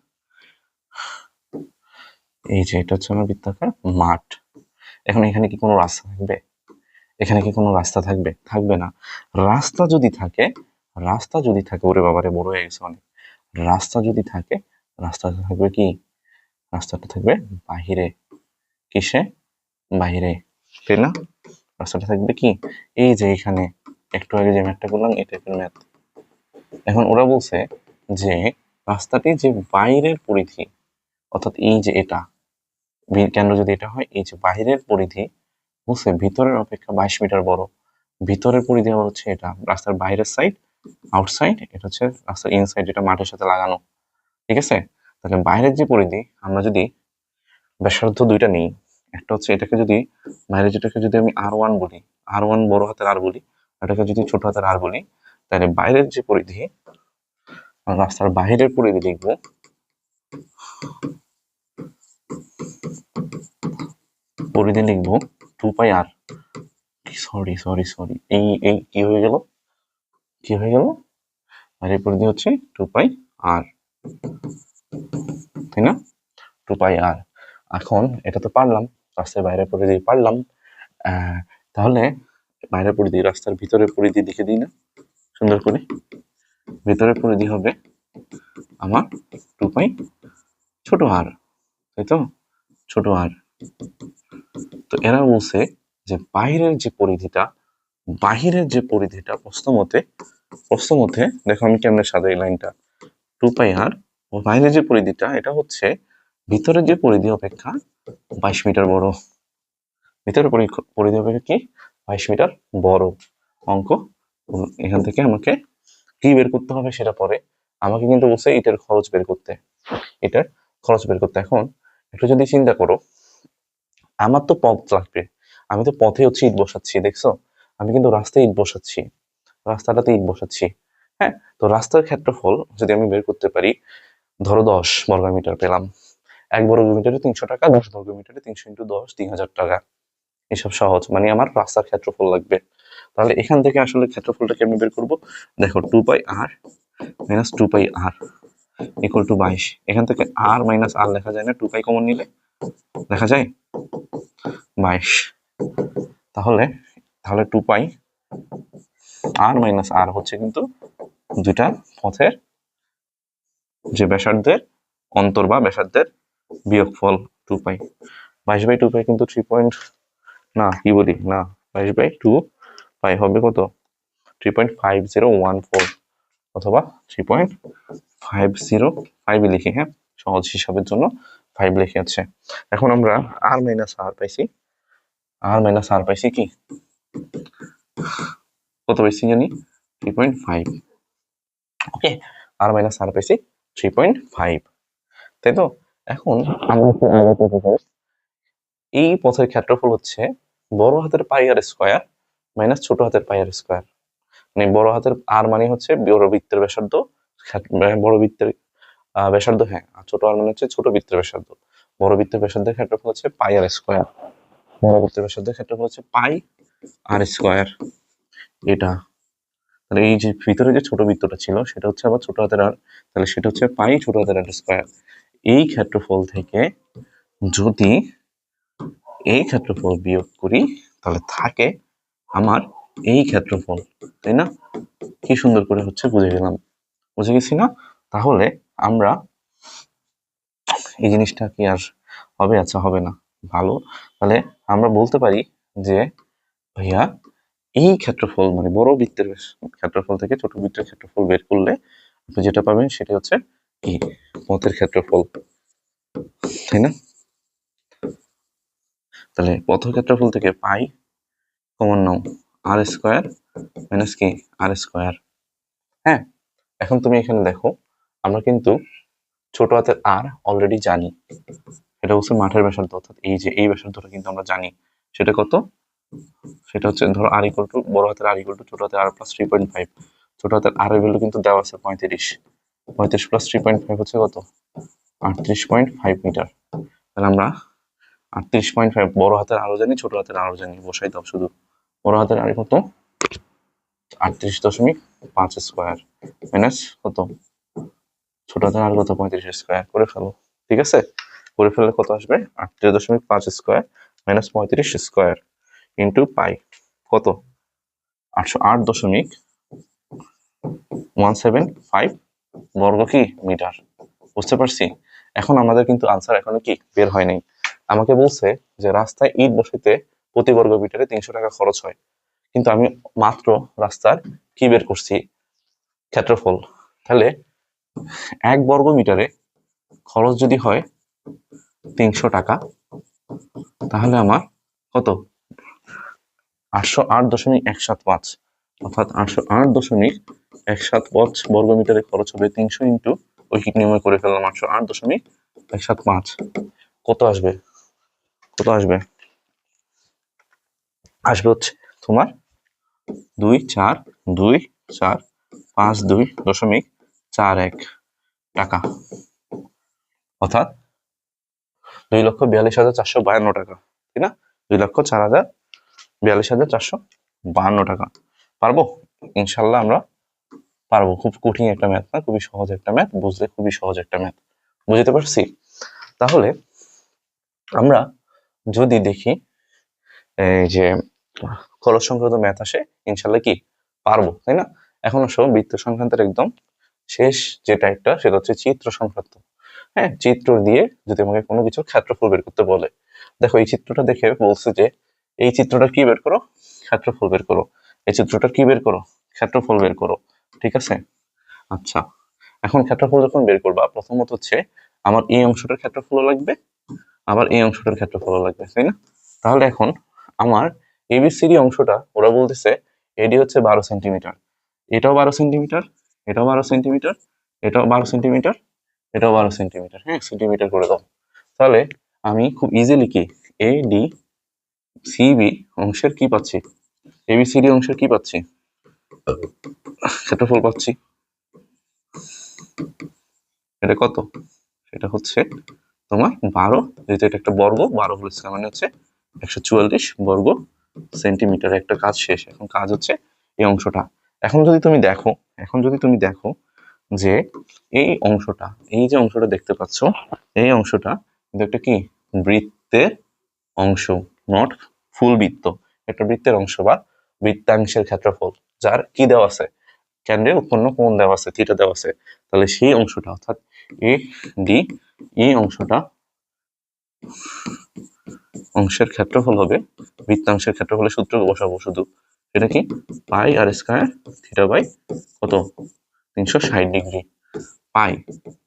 এই যে এটা হচ্ছে আমার বৃত্তাকার মাঠ। এখন এখানে কি কোনো রাস্তা থাকবে? এখানে কি কোনো রাস্তা থাকবে? থাকবে না। রাস্তা যদি থাকে, রাস্তা যদি থাকে, ওরে বাবারে বড় হয়ে গেছে অনেক। রাস্তা যদি থাকে, রাস্তাটা থাকবে কি? রাস্তাটা থাকবে বাহিরে। কিসে? বাহিরে, তাই না? রাস্তাটা থাকবে কি? এই যে এখানে একটু আগে যে ম্যাথটা করলাম এই টাইপের ম্যাথ। এখন ওরা বলছে যে রাস্তাটি যে বাইরের পরিধি, অর্থাৎ এই যে এটা কেন্দ্র যদি এটা হয়, এই যে বাহিরের পরিধি বলছে ভিতরের অপেক্ষা 22 মিটার বড়। ভিতরের পরিধি আবার হচ্ছে এটা রাস্তার বাইরের সাইড, আউটসাইড, এটা হচ্ছে রাস্তার ইনসাইড যেটা মাঠের সাথে লাগানো, ঠিক আছে? তাহলে বাইরের যে পরিধি, আমরা যদি ব্যাসার্ধ দুইটা নিই, একটা হচ্ছে এটাকে যদি বাইরে যেটাকে যদি আমি R1 বলি, R1 বড় হাতের আর বলি, এটাকে যদি ছোট হাতের আর বলি, তাহলে বাইরের যে পরিধি, রাস্তার বাইরের পরিধি লিখবো পরিধি লিখবো 2 পাই আর। সরি সরি সরি, এই এই কি হয়ে গেল, কি হয়ে গেল? বাইরের পরিধি হচ্ছে 2 পাই আর, তাই না? 2 পাই আর। এখন এটা তো পারলাম, রাস্তার বাইরের পরিধি পারলাম। তাহলে বাইরের পরিধি রাস্তার ভিতরের পরিধি লিখে দিই না সুন্দর করে? ভিতরের পরিধি হবে আমার 2 পাই ছোট আর, তাই তো? ছোট আর। তো এরা বলছে যে বাহিরের যে পরিধিটা, বাহিরের যে পরিধিটা প্রস্থমতে দেখো আমি কেমনে সাজাই লাইনটা, 2 পাই আর ও বাইরের যে পরিধিটা এটা হচ্ছে ভিতরের যে পরিধি অপেক্ষা 22 মিটার বড়। ভিতরের পরিধি অপেক্ষা কি 22 মিটার বড়। অঙ্ক এখান থেকে আমাকে কি বের করতে হবে সেটা পরে, আমাকে কিন্তু বলছে এটার খরচ বের করতে, এটার খরচ বের করতে। এখন একটু যদি চিন্তা করো, আমার তো পথ লাগবে, আমি তো পথে হচ্ছে ইট বসাচ্ছি, দেখছো? আমি কিন্তু রাস্তায় ইট বসাচ্ছি, রাস্তাটাতে ইট বসাচ্ছি। হ্যাঁ, তো রাস্তার ক্ষেত্রফল যদি আমি বের করতে পারি, ধরো 10 বর্গমিটার পেলাম। 1 বর্গমিটারে 300 টাকা, 10 বর্গমিটারে 300 × 10, 3000 টাকা। এসব সহজ, মানে আমার রাস্তার ক্ষেত্রফল লাগবে। তাহলে এখান থেকে আসলে ক্ষেত্রফলটা কেমনে বের করবো? দেখো 2πr minus 2πr equal to 22। এখান থেকে r মাইনাস r লেখা যায় না, 2π কমন নিলে লেখা যায় 22। তাহলে তাহলে 2π r মাইনাস r হচ্ছে কিন্তু দুইটা পথের যে ব্যাসার্ধের অন্তর বা ব্যাসার্ধের বিয়োগফল 2π। 22/2π কিন্তু 3 না, কি বলি না, 22/2π হবে কত? 3.5014 অথবা 3.505 লিখি। হ্যাঁ, সহজ হিসাবের জন্য 5 লিখে আছে। এখন আমরা r মাইনাস r পাইছি, কি কত পাইছি জানি? 3.5। ওকে, r মাইনাস r পাইছি 3.5, তাই তো? এখন আমরা এই পথের ক্ষেত্রফল হচ্ছে বড় হাতের পাই আর স্কোয়ার মাইনাস ছোট হাতের পাই আর স্কোয়ার। মানে বড় হাতের আর মানে হচ্ছে বড় বৃত্তের ব্যাসার্ধ, বড় বৃত্তের ব্যাসার্ধ, হ্যাঁ, আর ছোট আর মানে হচ্ছে ছোট বৃত্তের ব্যাসার্ধ। বড় বৃত্তের ব্যাসার্ধের ক্ষেত্রফল হচ্ছে পাই আর স্কোয়ার, বড় বৃত্তের ব্যাসার্ধের ক্ষেত্রফল হচ্ছে পাই আর স্কোয়ার। এটা তাহলে এই যে ভিতরে যে ছোট বৃত্তটা ছিল সেটা হচ্ছে আবার ছোট হাতের আর, তাহলে সেটা হচ্ছে পাই ছোট হাতের আর স্কোয়ার। এই ক্ষেত্রফল থেকে যদি এই ক্ষেত্রফল বিয়োগ করি তাহলে থাকে আমার এই ক্ষেত্রফল, তাই না? কি সুন্দর করে হচ্ছে বুঝে গেলাম, বুঝে গেছি না? তাহলে আমরা এই জিনিসটা কি আর হবে? আচ্ছা, হবে না, ভালো। তাহলে আমরা বলতে পারি যে ভাইয়া এই ক্ষেত্রফল মানে বড় বৃত্তের ক্ষেত্রফল থেকে ছোট বৃত্তের ক্ষেত্রফল বের করলে আপনি যেটা পাবেন সেটা হচ্ছে এই পথের ক্ষেত্রফল, তাই না? তাহলে পথের ক্ষেত্রফল থেকে পাই কমন নাও, আর স্কোয়ার মাইনাস কি আর স্কোয়ার। হ্যাঁ, এখন তুমি এখানে দেখো, আমরা কিন্তু ছোট হাতের আর অলরেডি জানি, এটা হচ্ছে মাঠের ব্যাসার্ধ, অর্থাৎ এই যে এই ব্যাসার্ধটা কিন্তু আমরা জানি। সেটা কত? সেটা হচ্ছে ধরো আর ইকুয়াল টু, বড় হাতের আর ইকুয়াল টু ছোট হাতের আর প্লাস 3.5। ছোট হাতের আর এর ভ্যালু কিন্তু দেওয়া আছে 35, 35 প্লাস 3.5 হচ্ছে কত? 38.5 মিটার। তাহলে আমরা 38.5 বড় হাতের আরো জানি, ছোট হাতের আরো জানি, বসাই দাও শুধু। বড় হাতের আর কত? 38.5 স্কোয়ার মাইনাস কত? ছোট হাতের আর কত? 35 স্কোয়ার করে ফেলো। ঠিক আছে, করে ফেললে কত আসবে? 38.5 স্কোয়ার মাইনাস 35 স্কোয়ার ইন্টু পাই কত? 808.175 বর্গ কি মিটার। বুঝতে পারছি? এখন আমাদের কিন্তু আনসার এখনো কি বের হয় নাই। আমাকে বলছে যে রাস্তায় ইট বসাইতে প্রতি বর্গ মিটারে 300 টাকা খরচ হয়, কিন্তু আমি মাত্র রাস্তার কি বের করছি? ক্ষেত্রফল। তাহলে 1 বর্গ মিটারে খরচ যদি হয় 300 টাকা, তাহলে আমার কত? 808.175, অর্থাৎ 808.175 বর্গমিটারে খরচ হবে 300 ইন্টু ঐকিক নিয়মে করে ফেললাম 808.175। কত আসবে? কত আসবে? আসবে হচ্ছে তোমার 24245.2.41 টাকা, অর্থাৎ 2,42,452 টাকা, তাই না? 2,04,42,452 টাকা। পারবো? ইনশাল্লাহ আমরা পারবো। খুব কঠিন একটা ম্যাথ না, খুবই সহজ একটা ম্যাথ, বুঝলে খুবই সহজ একটা ম্যাথ। বুঝতে পারছি? তাহলে আমরা যদি দেখি এই যে খরচ সংক্রান্ত ম্যাথ আসে, ইনশাল্লাহ কি পারবো, তাই না? এখন আসো বৃত্ত সংক্রান্তের একদম শেষ যে টাইপটা, সেটা হচ্ছে চিত্র সংক্রান্ত। হ্যাঁ, চিত্র দিয়ে যদি আমাকে কোনো কিছু ক্ষেত্রফল বের করতে বলে, দেখো এই চিত্রটা দেখে বলছে যে এই চিত্রটা কি বের করো? ক্ষেত্রফল বের করো। এই চিত্রটা কি বের করো? ক্ষেত্রফল বের করো। ঠিক আছে? আচ্ছা, এখন ক্ষেত্রফল যখন বের করবা, প্রথমত হচ্ছে আমার এই অংশটার ক্ষেত্রফল লাগবে, আবার এই অংশটার ক্ষেত্রফল লাগবে, তাই না? তাহলে এখন আমার এবিসিডি অংশটা ওরা বলতেছে এডি হচ্ছে 12 সেন্টিমিটার, এটাও 12 সেন্টিমিটার, এটাও 12 সেন্টিমিটার, এটাও 12 সেন্টিমিটার, এটাও 12 সেন্টিমিটার। হ্যাঁ, সেন্টিমিটার করে দাও। তাহলে আমি খুব ইজিলি কি এ ডি সিবি অংশের কি পাচ্ছি, এবিসিডি অংশের কি পাচ্ছি, ক্ষেত্রফল পাচ্ছি। এটা কত? এটা হচ্ছে তোমার 12, যেহেতু এটা একটা বর্গ, 12 হোল স্কয়ার মানে হচ্ছে 144 বর্গ সেন্টিমিটার। একটা কাজ শেষ, এখন কাজ হচ্ছে এই অংশটা। এখন যদি তুমি দেখো যে এই অংশটা, এই যে অংশটা দেখতে পাচ্ছ, এই অংশটা কিন্তু একটা কি বৃত্তের অংশ, নট ফুল বৃত্ত, একটা বৃত্তের অংশ বা বৃত্তাংশের ক্ষেত্রফল, যার কি দেওয়া আছে, কেন্দ্রে উৎপন্ন কোণ দেওয়া আছে, থিটা দেওয়া আছে। তাহলে সেই অংশটা অর্থাৎ এ ডি, এই অংশের ক্ষেত্রফল হবে, বৃত্তাংশের ক্ষেত্রফলের সূত্র বসাবো শুধু, এটা কি pi r square theta by কত 360 ডিগ্রি। পাই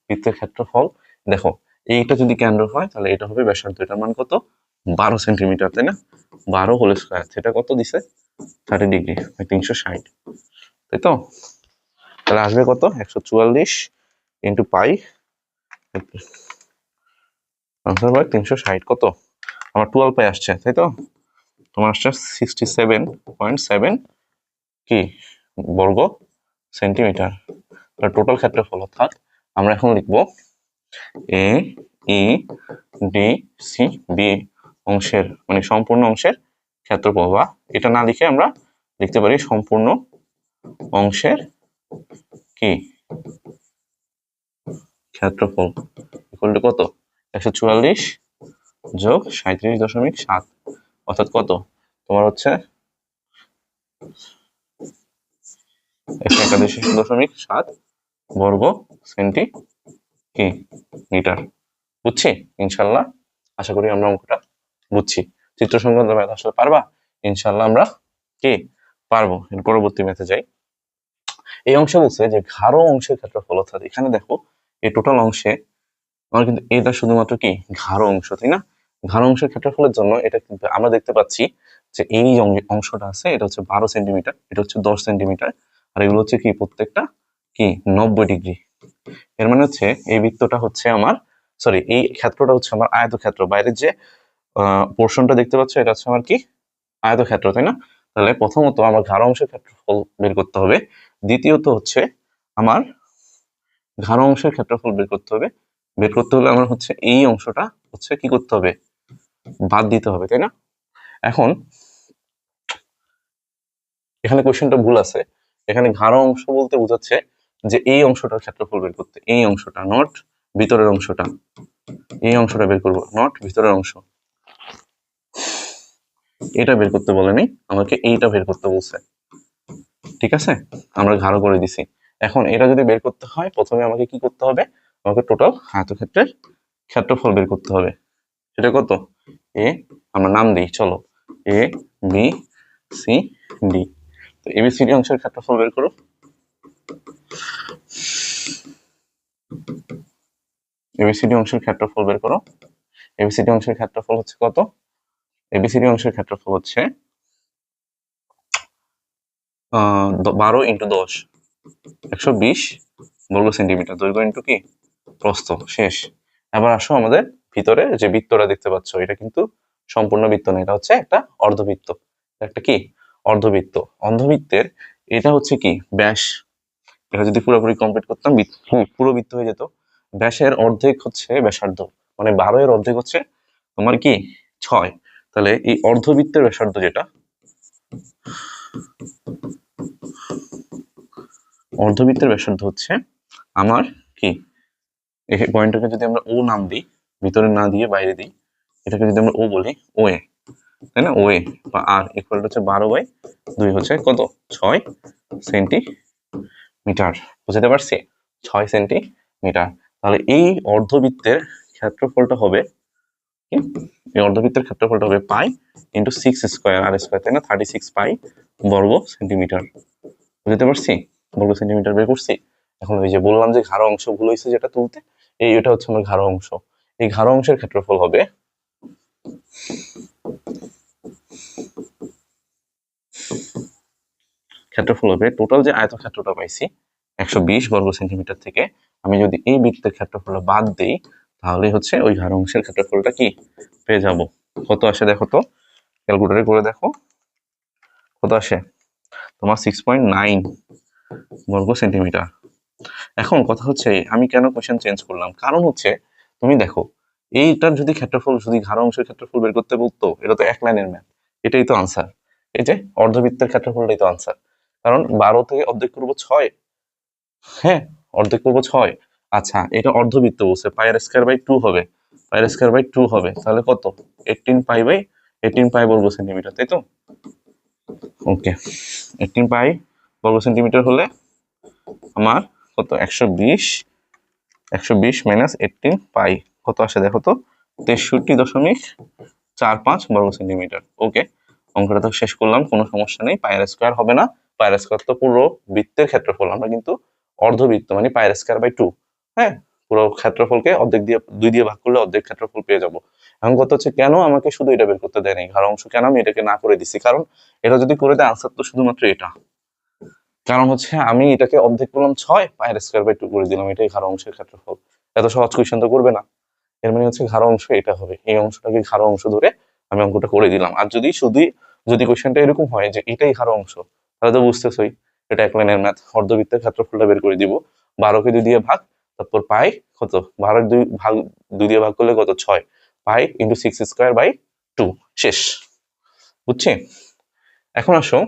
বৃত্তের ক্ষেত্রফল, দেখো এইটা যদি কেন্দ্র হয় তাহলে এটা হবে ব্যাসার্ধ, এটার মান কত 12 সেন্টিমিটার, তাই না? 12 হোল স্কয়ার, সেটা কত দিছে 30 ডিগ্রি 360, তাই তো? তাহলে আসবে কত 144 ইন্টু পাই 360, কত আমার 12 পাই আসছে, তাই তো? তোমার আসছে 67.7 কি বর্গ সেন্টিমিটার। টোটাল ক্ষেত্রফল, অর্থাৎ আমরা এখন লিখব এ ই ডি সি বি অংশের মানে সম্পূর্ণ অংশের ক্ষেত্রফল, বা এটা না লিখে আমরা লিখতে পারি সম্পূর্ণ অংশের কি ক্ষেত্রফল ইকুয়াল টু কত 144 যোগ 37.7, অর্থাৎ কত তোমার হচ্ছে 141.7 বর্গ সেন্টি কি মিটার। বুঝছি ইনশাল্লাহ, আশা করি আমরা অঙ্কটা বুঝছি। চিত্র সংক্রান্ত ম্যাথ আসলে পারবা ইনশাল্লাহ, আমরা কি পারবো। এর পরবর্তী ম্যাথে যাই। এই অংশে বলছে যে ঘাড় অংশের ক্ষেত্রফল, অর্থাৎ এখানে দেখো এই টোটাল অংশে আমার কিন্তু এটা শুধুমাত্র কি ঘাড় অংশ, তাই না? ঘাড় অংশের ক্ষেত্রফলের জন্য এটা কিন্তু আমরা দেখতে পাচ্ছি যে এই অংশটা আছে, এটা হচ্ছে 12 সেন্টিমিটার, এটা হচ্ছে 10 সেন্টিমিটার, আর এগুলো হচ্ছে কি প্রত্যেকটা কি 90 ডিগ্রি। এর মানে হচ্ছে এই বৃত্তটা হচ্ছে আমার, সরি এই ক্ষেত্রটা হচ্ছে আমার আয়তক্ষেত্র, বাইরের যে পোর্শনটা দেখতে পাচ্ছ এটা হচ্ছে আমার কি আয়তক্ষেত্র, তাই না? তাহলে প্রথমত আমার ঘাড় অংশের ক্ষেত্রফল বের করতে হবে, দ্বিতীয়ত হচ্ছে আমার ঘাড় অংশের ক্ষেত্রফল বের করতে হবে। বের করতে হলে আমার হচ্ছে এই অংশটা হচ্ছে কি করতে হবে, বাদ দিতে হবে, তাই না? এখন এখানে কোশ্চেনটা ভুল আছে, এখানে ঘাড় অংশ বলতে বোঝাচ্ছে যে এই অংশটার ক্ষেত্রফল বের করতে, এই অংশটা নট ভিতরের অংশটা, এই অংশটা বের করবো, নট ভিতরের অংশ, এটা বের করতে বলেনি আমাকে, এইটা বের করতে বলছে, ঠিক আছে? আমরা ঘাড় করে দিছি। এখন এটা যদি বের করতে হয় প্রথমে আমাকে কি করতে হবে, আমাকে টোটাল আয়তক্ষেত্রের ক্ষেত্রফল বের করতে হবে। সেটা কত এ, আমরা নাম দিই চলো এ বি সি ডি। তো এবিসিডি অংশের ক্ষেত্রফল বের করো। এবিসিডি অংশের ক্ষেত্রফল বের করো। এবিসিডি অংশের ক্ষেত্রফল হচ্ছে কত, এবিসিডি অংশের ক্ষেত্রফল হচ্ছে 12 ইন্টু 10 120 বর্গ সেন্টিমিটার, দৈর্ঘ্য ইন্টু কি প্রস্থ, শেষ। এবার আসো আমাদের ভিতরে যে বৃত্তটা দেখতে পাচ্ছ, এটা কিন্তু সম্পূর্ণ বৃত্ত না, এটা হচ্ছে একটা অর্ধবৃত্ত, একটা কি অর্ধবৃত্ত। অর্ধবৃত্তের এটা হচ্ছে কি ব্যাস, এটা যদি পুরোপুরি কমপ্লিট করতাম পুরো বৃত্ত হয়ে যেত। ব্যাসের অর্ধেক হচ্ছে ব্যাসার্ধ, মানে 12 এর অর্ধেক হচ্ছে তোমার কি 6। তাহলে এই অর্ধবৃত্তের ব্যাসার্ধ যেটা, অর্ধবৃত্তের ব্যাসার্ধ হচ্ছে আমার কি, এই পয়েন্টটাকে যদি আমরা ও নাম দিই, ভিতরে না দিয়ে বাইরে দিই, এটাকে যদি আমরা ও বলি, ও এ, তাই না? ও এ বা আর ইকুয়াল হচ্ছে 12/2 হচ্ছে কত 6 সেন্টিমিটার। বুঝতে পারছি 6 সেন্টিমিটার। তাহলে এই অর্ধবৃত্তের ক্ষেত্রফলটা হবে কি, এই অর্ধবৃত্তের ক্ষেত্রফলটা হবে পাই ইন্টু 6 স্কোয়ার আর স্কোয়ার, তাই না? 36 পাই বর্গ সেন্টিমিটার। বুঝতে পারছি বর্গ সেন্টিমিটার বের করছি। এখন ওই যে বললাম যে ঘাড় অংশ ভুল হয়েছে যেটা তুলতে, এটা হচ্ছে আমার ঘাড় অংশ। এই ঘাড় অংশের ক্ষেত্রফল হবে টোটাল যে আয়তক্ষেত্রটা পাইছি 120 বর্গ সেন্টিমিটার থেকে, আমি যদি এই বৃত্তের ক্ষেত্রফল বাদ দিই তাহলে হচ্ছে ওই ঘাড় অংশের ক্ষেত্রফলটা কি পেয়ে যাব। কত আসে দেখো তো, ক্যালকুলেটরে করে দেখো কত আসে তোমার 6.9 বর্গ সেন্টিমিটার। এখন কথা হচ্ছে আমি কেন কোশ্চেন চেঞ্জ করলাম, কারণ হচ্ছে তুমি দেখো এইটার যদি ক্ষেত্রফল, যদি ঘাড় অংশের ক্ষেত্রফল বের করতে বলতো, এটা তো এক লাইনের ম্যাথ, এটাই তো আনসার। এই যে অর্ধবৃত্তের ক্ষেত্রফলটাই তো আনসার, কারণ 12 থেকে অর্ধেক করবো 6। হ্যাঁ, অর্ধেক করবো 6। আচ্ছা, এটা অর্ধবৃত্ত বলছে, পায়ের স্কয়ার বাই 2 হবে, পায়ের স্কয়ার বাই 2 হবে, তাহলে কত 18 পাই বাই 18 পাই বর্গ সেন্টিমিটার, তাই তো? ওকে, 18 পাই বর্গ সেন্টিমিটার হলে আমার কত 120 মাইনাস 18 পাই কত আসে দেখো তো, 63.45 বর্গ সেন্টিমিটার। ওকে, অঙ্কটা তো শেষ করলাম, কোনো সমস্যা নেই, পায়ের স্কয়ার হবে না, পায়ের স্কয়ার তো পুরো বৃত্তের ক্ষেত্রফল, আমরা কিন্তু অর্ধবৃত্ত মানে পায়ের স্কয়ার বাই 2। হ্যাঁ, পুরো ক্ষেত্রফলকে অর্ধেক দিয়ে 2 দিয়ে ভাগ করলে অর্ধেক ক্ষেত্রফল পেয়ে যাব। এখন কথা হচ্ছে কেন আমাকে শুধু এটা বের করতে দেয়নি ঘাড় অংশ, কেন আমি এটাকে না করে দিছি, কারণ এটা যদি করে দেয় আনসার তো শুধুমাত্র এটা। কারণ হচ্ছে আমি এটাকে অর্ধেক করলাম 6, পায়ের স্কয়ার বাই 2 করে দিলাম, এটাই ঘাড় অংশের ক্ষেত্রফল। এত সহজ কোয়েশ্চেন তো করবে না, এর মানে হচ্ছে ঘাড় অংশ এটা হবে, এই অংশটাকে ঘাড় অংশ ধরে আমি অঙ্কটা করে দিলাম। আর যদি কোয়েশ্চেনটা এরকম হয় যে এটাই ঘাড় অংশ, তাহলে তো বুঝতেছই এটা এক লাইনের ম্যাথ, অর্ধবৃত্তের ক্ষেত্রফলটা বের করে দিব, 12কে 2 দিয়ে ভাগ, তারপর পাই কত 12 2 দিয়ে ভাগ করলে কত 6, পাই ইন্টু 6 স্কয়ার বাই 2, শেষ। বুঝছি? এখন আসো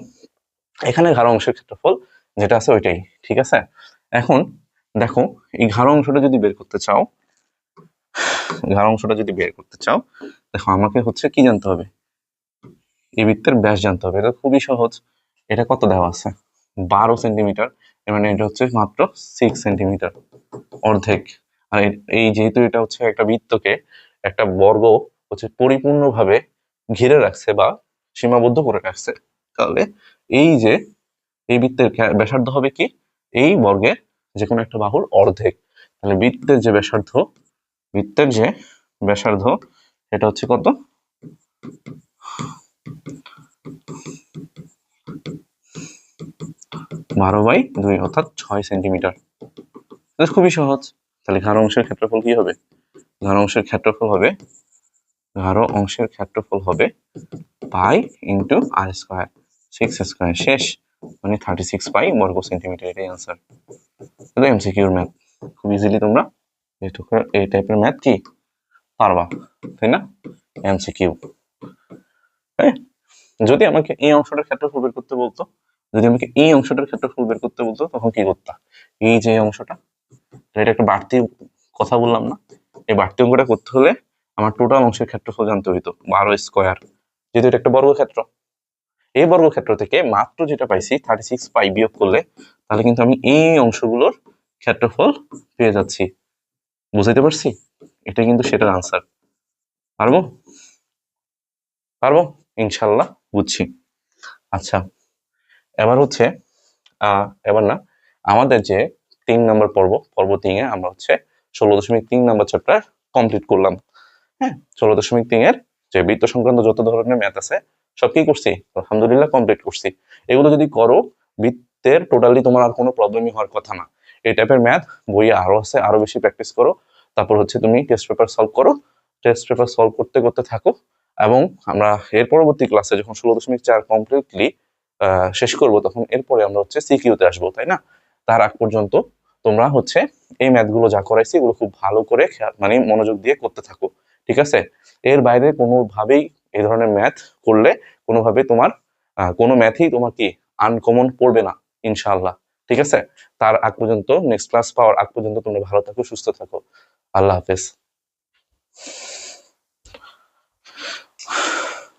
এখানে ঘাড় অংশের ক্ষেত্রফল যেটা আছে ওইটাই, ঠিক আছে? এখন দেখো এই ঘাড় অংশটা যদি বের করতে চাও, ঘাড় অংশটা যদি বের করতে চাও, দেখো আমাকে হচ্ছে কি জানতে হবে, এই বৃত্তের ব্যাস জানতে হবে। এটা খুবই সহজ, এটা কত দেওয়া আছে 12 সেন্টিমিটার, এর মানে এটা হচ্ছে মাত্র 6 সেন্টিমিটার, অর্ধেক। আর এই যেহেতু এটা হচ্ছে একটা বৃত্তকে একটা বর্গ হচ্ছে পরিপূর্ণভাবে ঘিরে রাখছে বা সীমাবদ্ধ করে রাখছে, তাহলে এই যে এই বৃত্তের ব্যাসার্ধ হবে কি এই বর্গের যে কোনো একটা বাহুর অর্ধেক। তাহলে বৃত্তের যে ব্যাসার্ধ সেটা হচ্ছে কত 12/2 অর্থাৎ 6 সেন্টিমিটার। খুবই সহজ। তাহলে ঘাড় অংশের ক্ষেত্রফল কি হবে, ঘাড় অংশের ক্ষেত্রফল হবে পাই ইন্টু আর স্কয়ার 6 স্কয়ার, শেষ, মানে 36 পাই বর্গ সেন্টিমিটার, এটাই আনসার। এটা এমসিকিউর ম্যাথ, খুব ইজিলি তোমরা এই টাইপের ম্যাথ কি পারবা, তাই না? এমসিকিউ। হ্যাঁ, যদি আমাকে এই অংশটার ক্ষেত্রফল বের করতে বলতো, তখন কি করতাম, এই যে অংশটা, এটা একটা বাড়তি কথা বললাম না, এই বাড়তি অঙ্কটা করতে হলে আমার টোটাল অংশের ক্ষেত্রফল জানতে হইতো 12 স্কয়ার, যেহেতু এটা একটা বর্গক্ষেত্র। এই বর্গক্ষেত্র থেকে মাত্র যেটা পাইছি 36 পাই বিয়োগ করলে, তাহলে কিন্তু আমি এই অংশগুলোর ক্ষেত্রফল পেয়ে যাচ্ছি। বুঝাইতে পারছি? এটা কিন্তু সেটার আনসার। পারবো ইনশাল্লাহ, বুঝছি। আচ্ছা, এবার হচ্ছে এবার না, আমাদের যে 3 নম্বর পর্ব 3 এ আমরা হচ্ছে 16.3 নম্বর চ্যাপ্টার কমপ্লিট করলাম। হ্যাঁ, 16.3 এর যে বৃত্ত সংক্রান্ত যত ধরনের ম্যাথ আছে সব কি করছি আলহামদুলিল্লাহ কমপ্লিট করছি। এগুলো যদি করো বৃত্তের টোটালি তোমার আর কোনো প্রবলেমই হওয়ার কথা না। এই টাইপের ম্যাথ বইয়ে আরো আছে, আরো বেশি প্র্যাকটিস করো, তারপর হচ্ছে তুমি টেস্ট পেপার সলভ করো, টেস্ট পেপার সলভ করতে করতে থাকো। এবং আমরা এর পরবর্তী ক্লাসে যখন 16.4 কমপ্লিটলি শেষ করব, তখন এরপরে আমরা হচ্ছে সিকিউতে আসবো, তাই না? তার আগ পর্যন্ত তোমরা হচ্ছে এই ম্যাথগুলো যা করাইছি এগুলো খুব ভালো করে মানে মনোযোগ দিয়ে করতে থাকো, ঠিক আছে? এর বাইরে কোনোভাবেই এই ধরনের ম্যাথ করলে কোনোভাবে তোমার কোনো ম্যাথই তোমার কি আনকমন পড়বে না ইনশাআল্লাহ, ঠিক আছে? তার আগ পর্যন্ত, নেক্সট ক্লাস পাওয়ার আগ পর্যন্ত তোমরা ভালো থাকো, সুস্থ থাকো। আল্লাহ হাফেজ।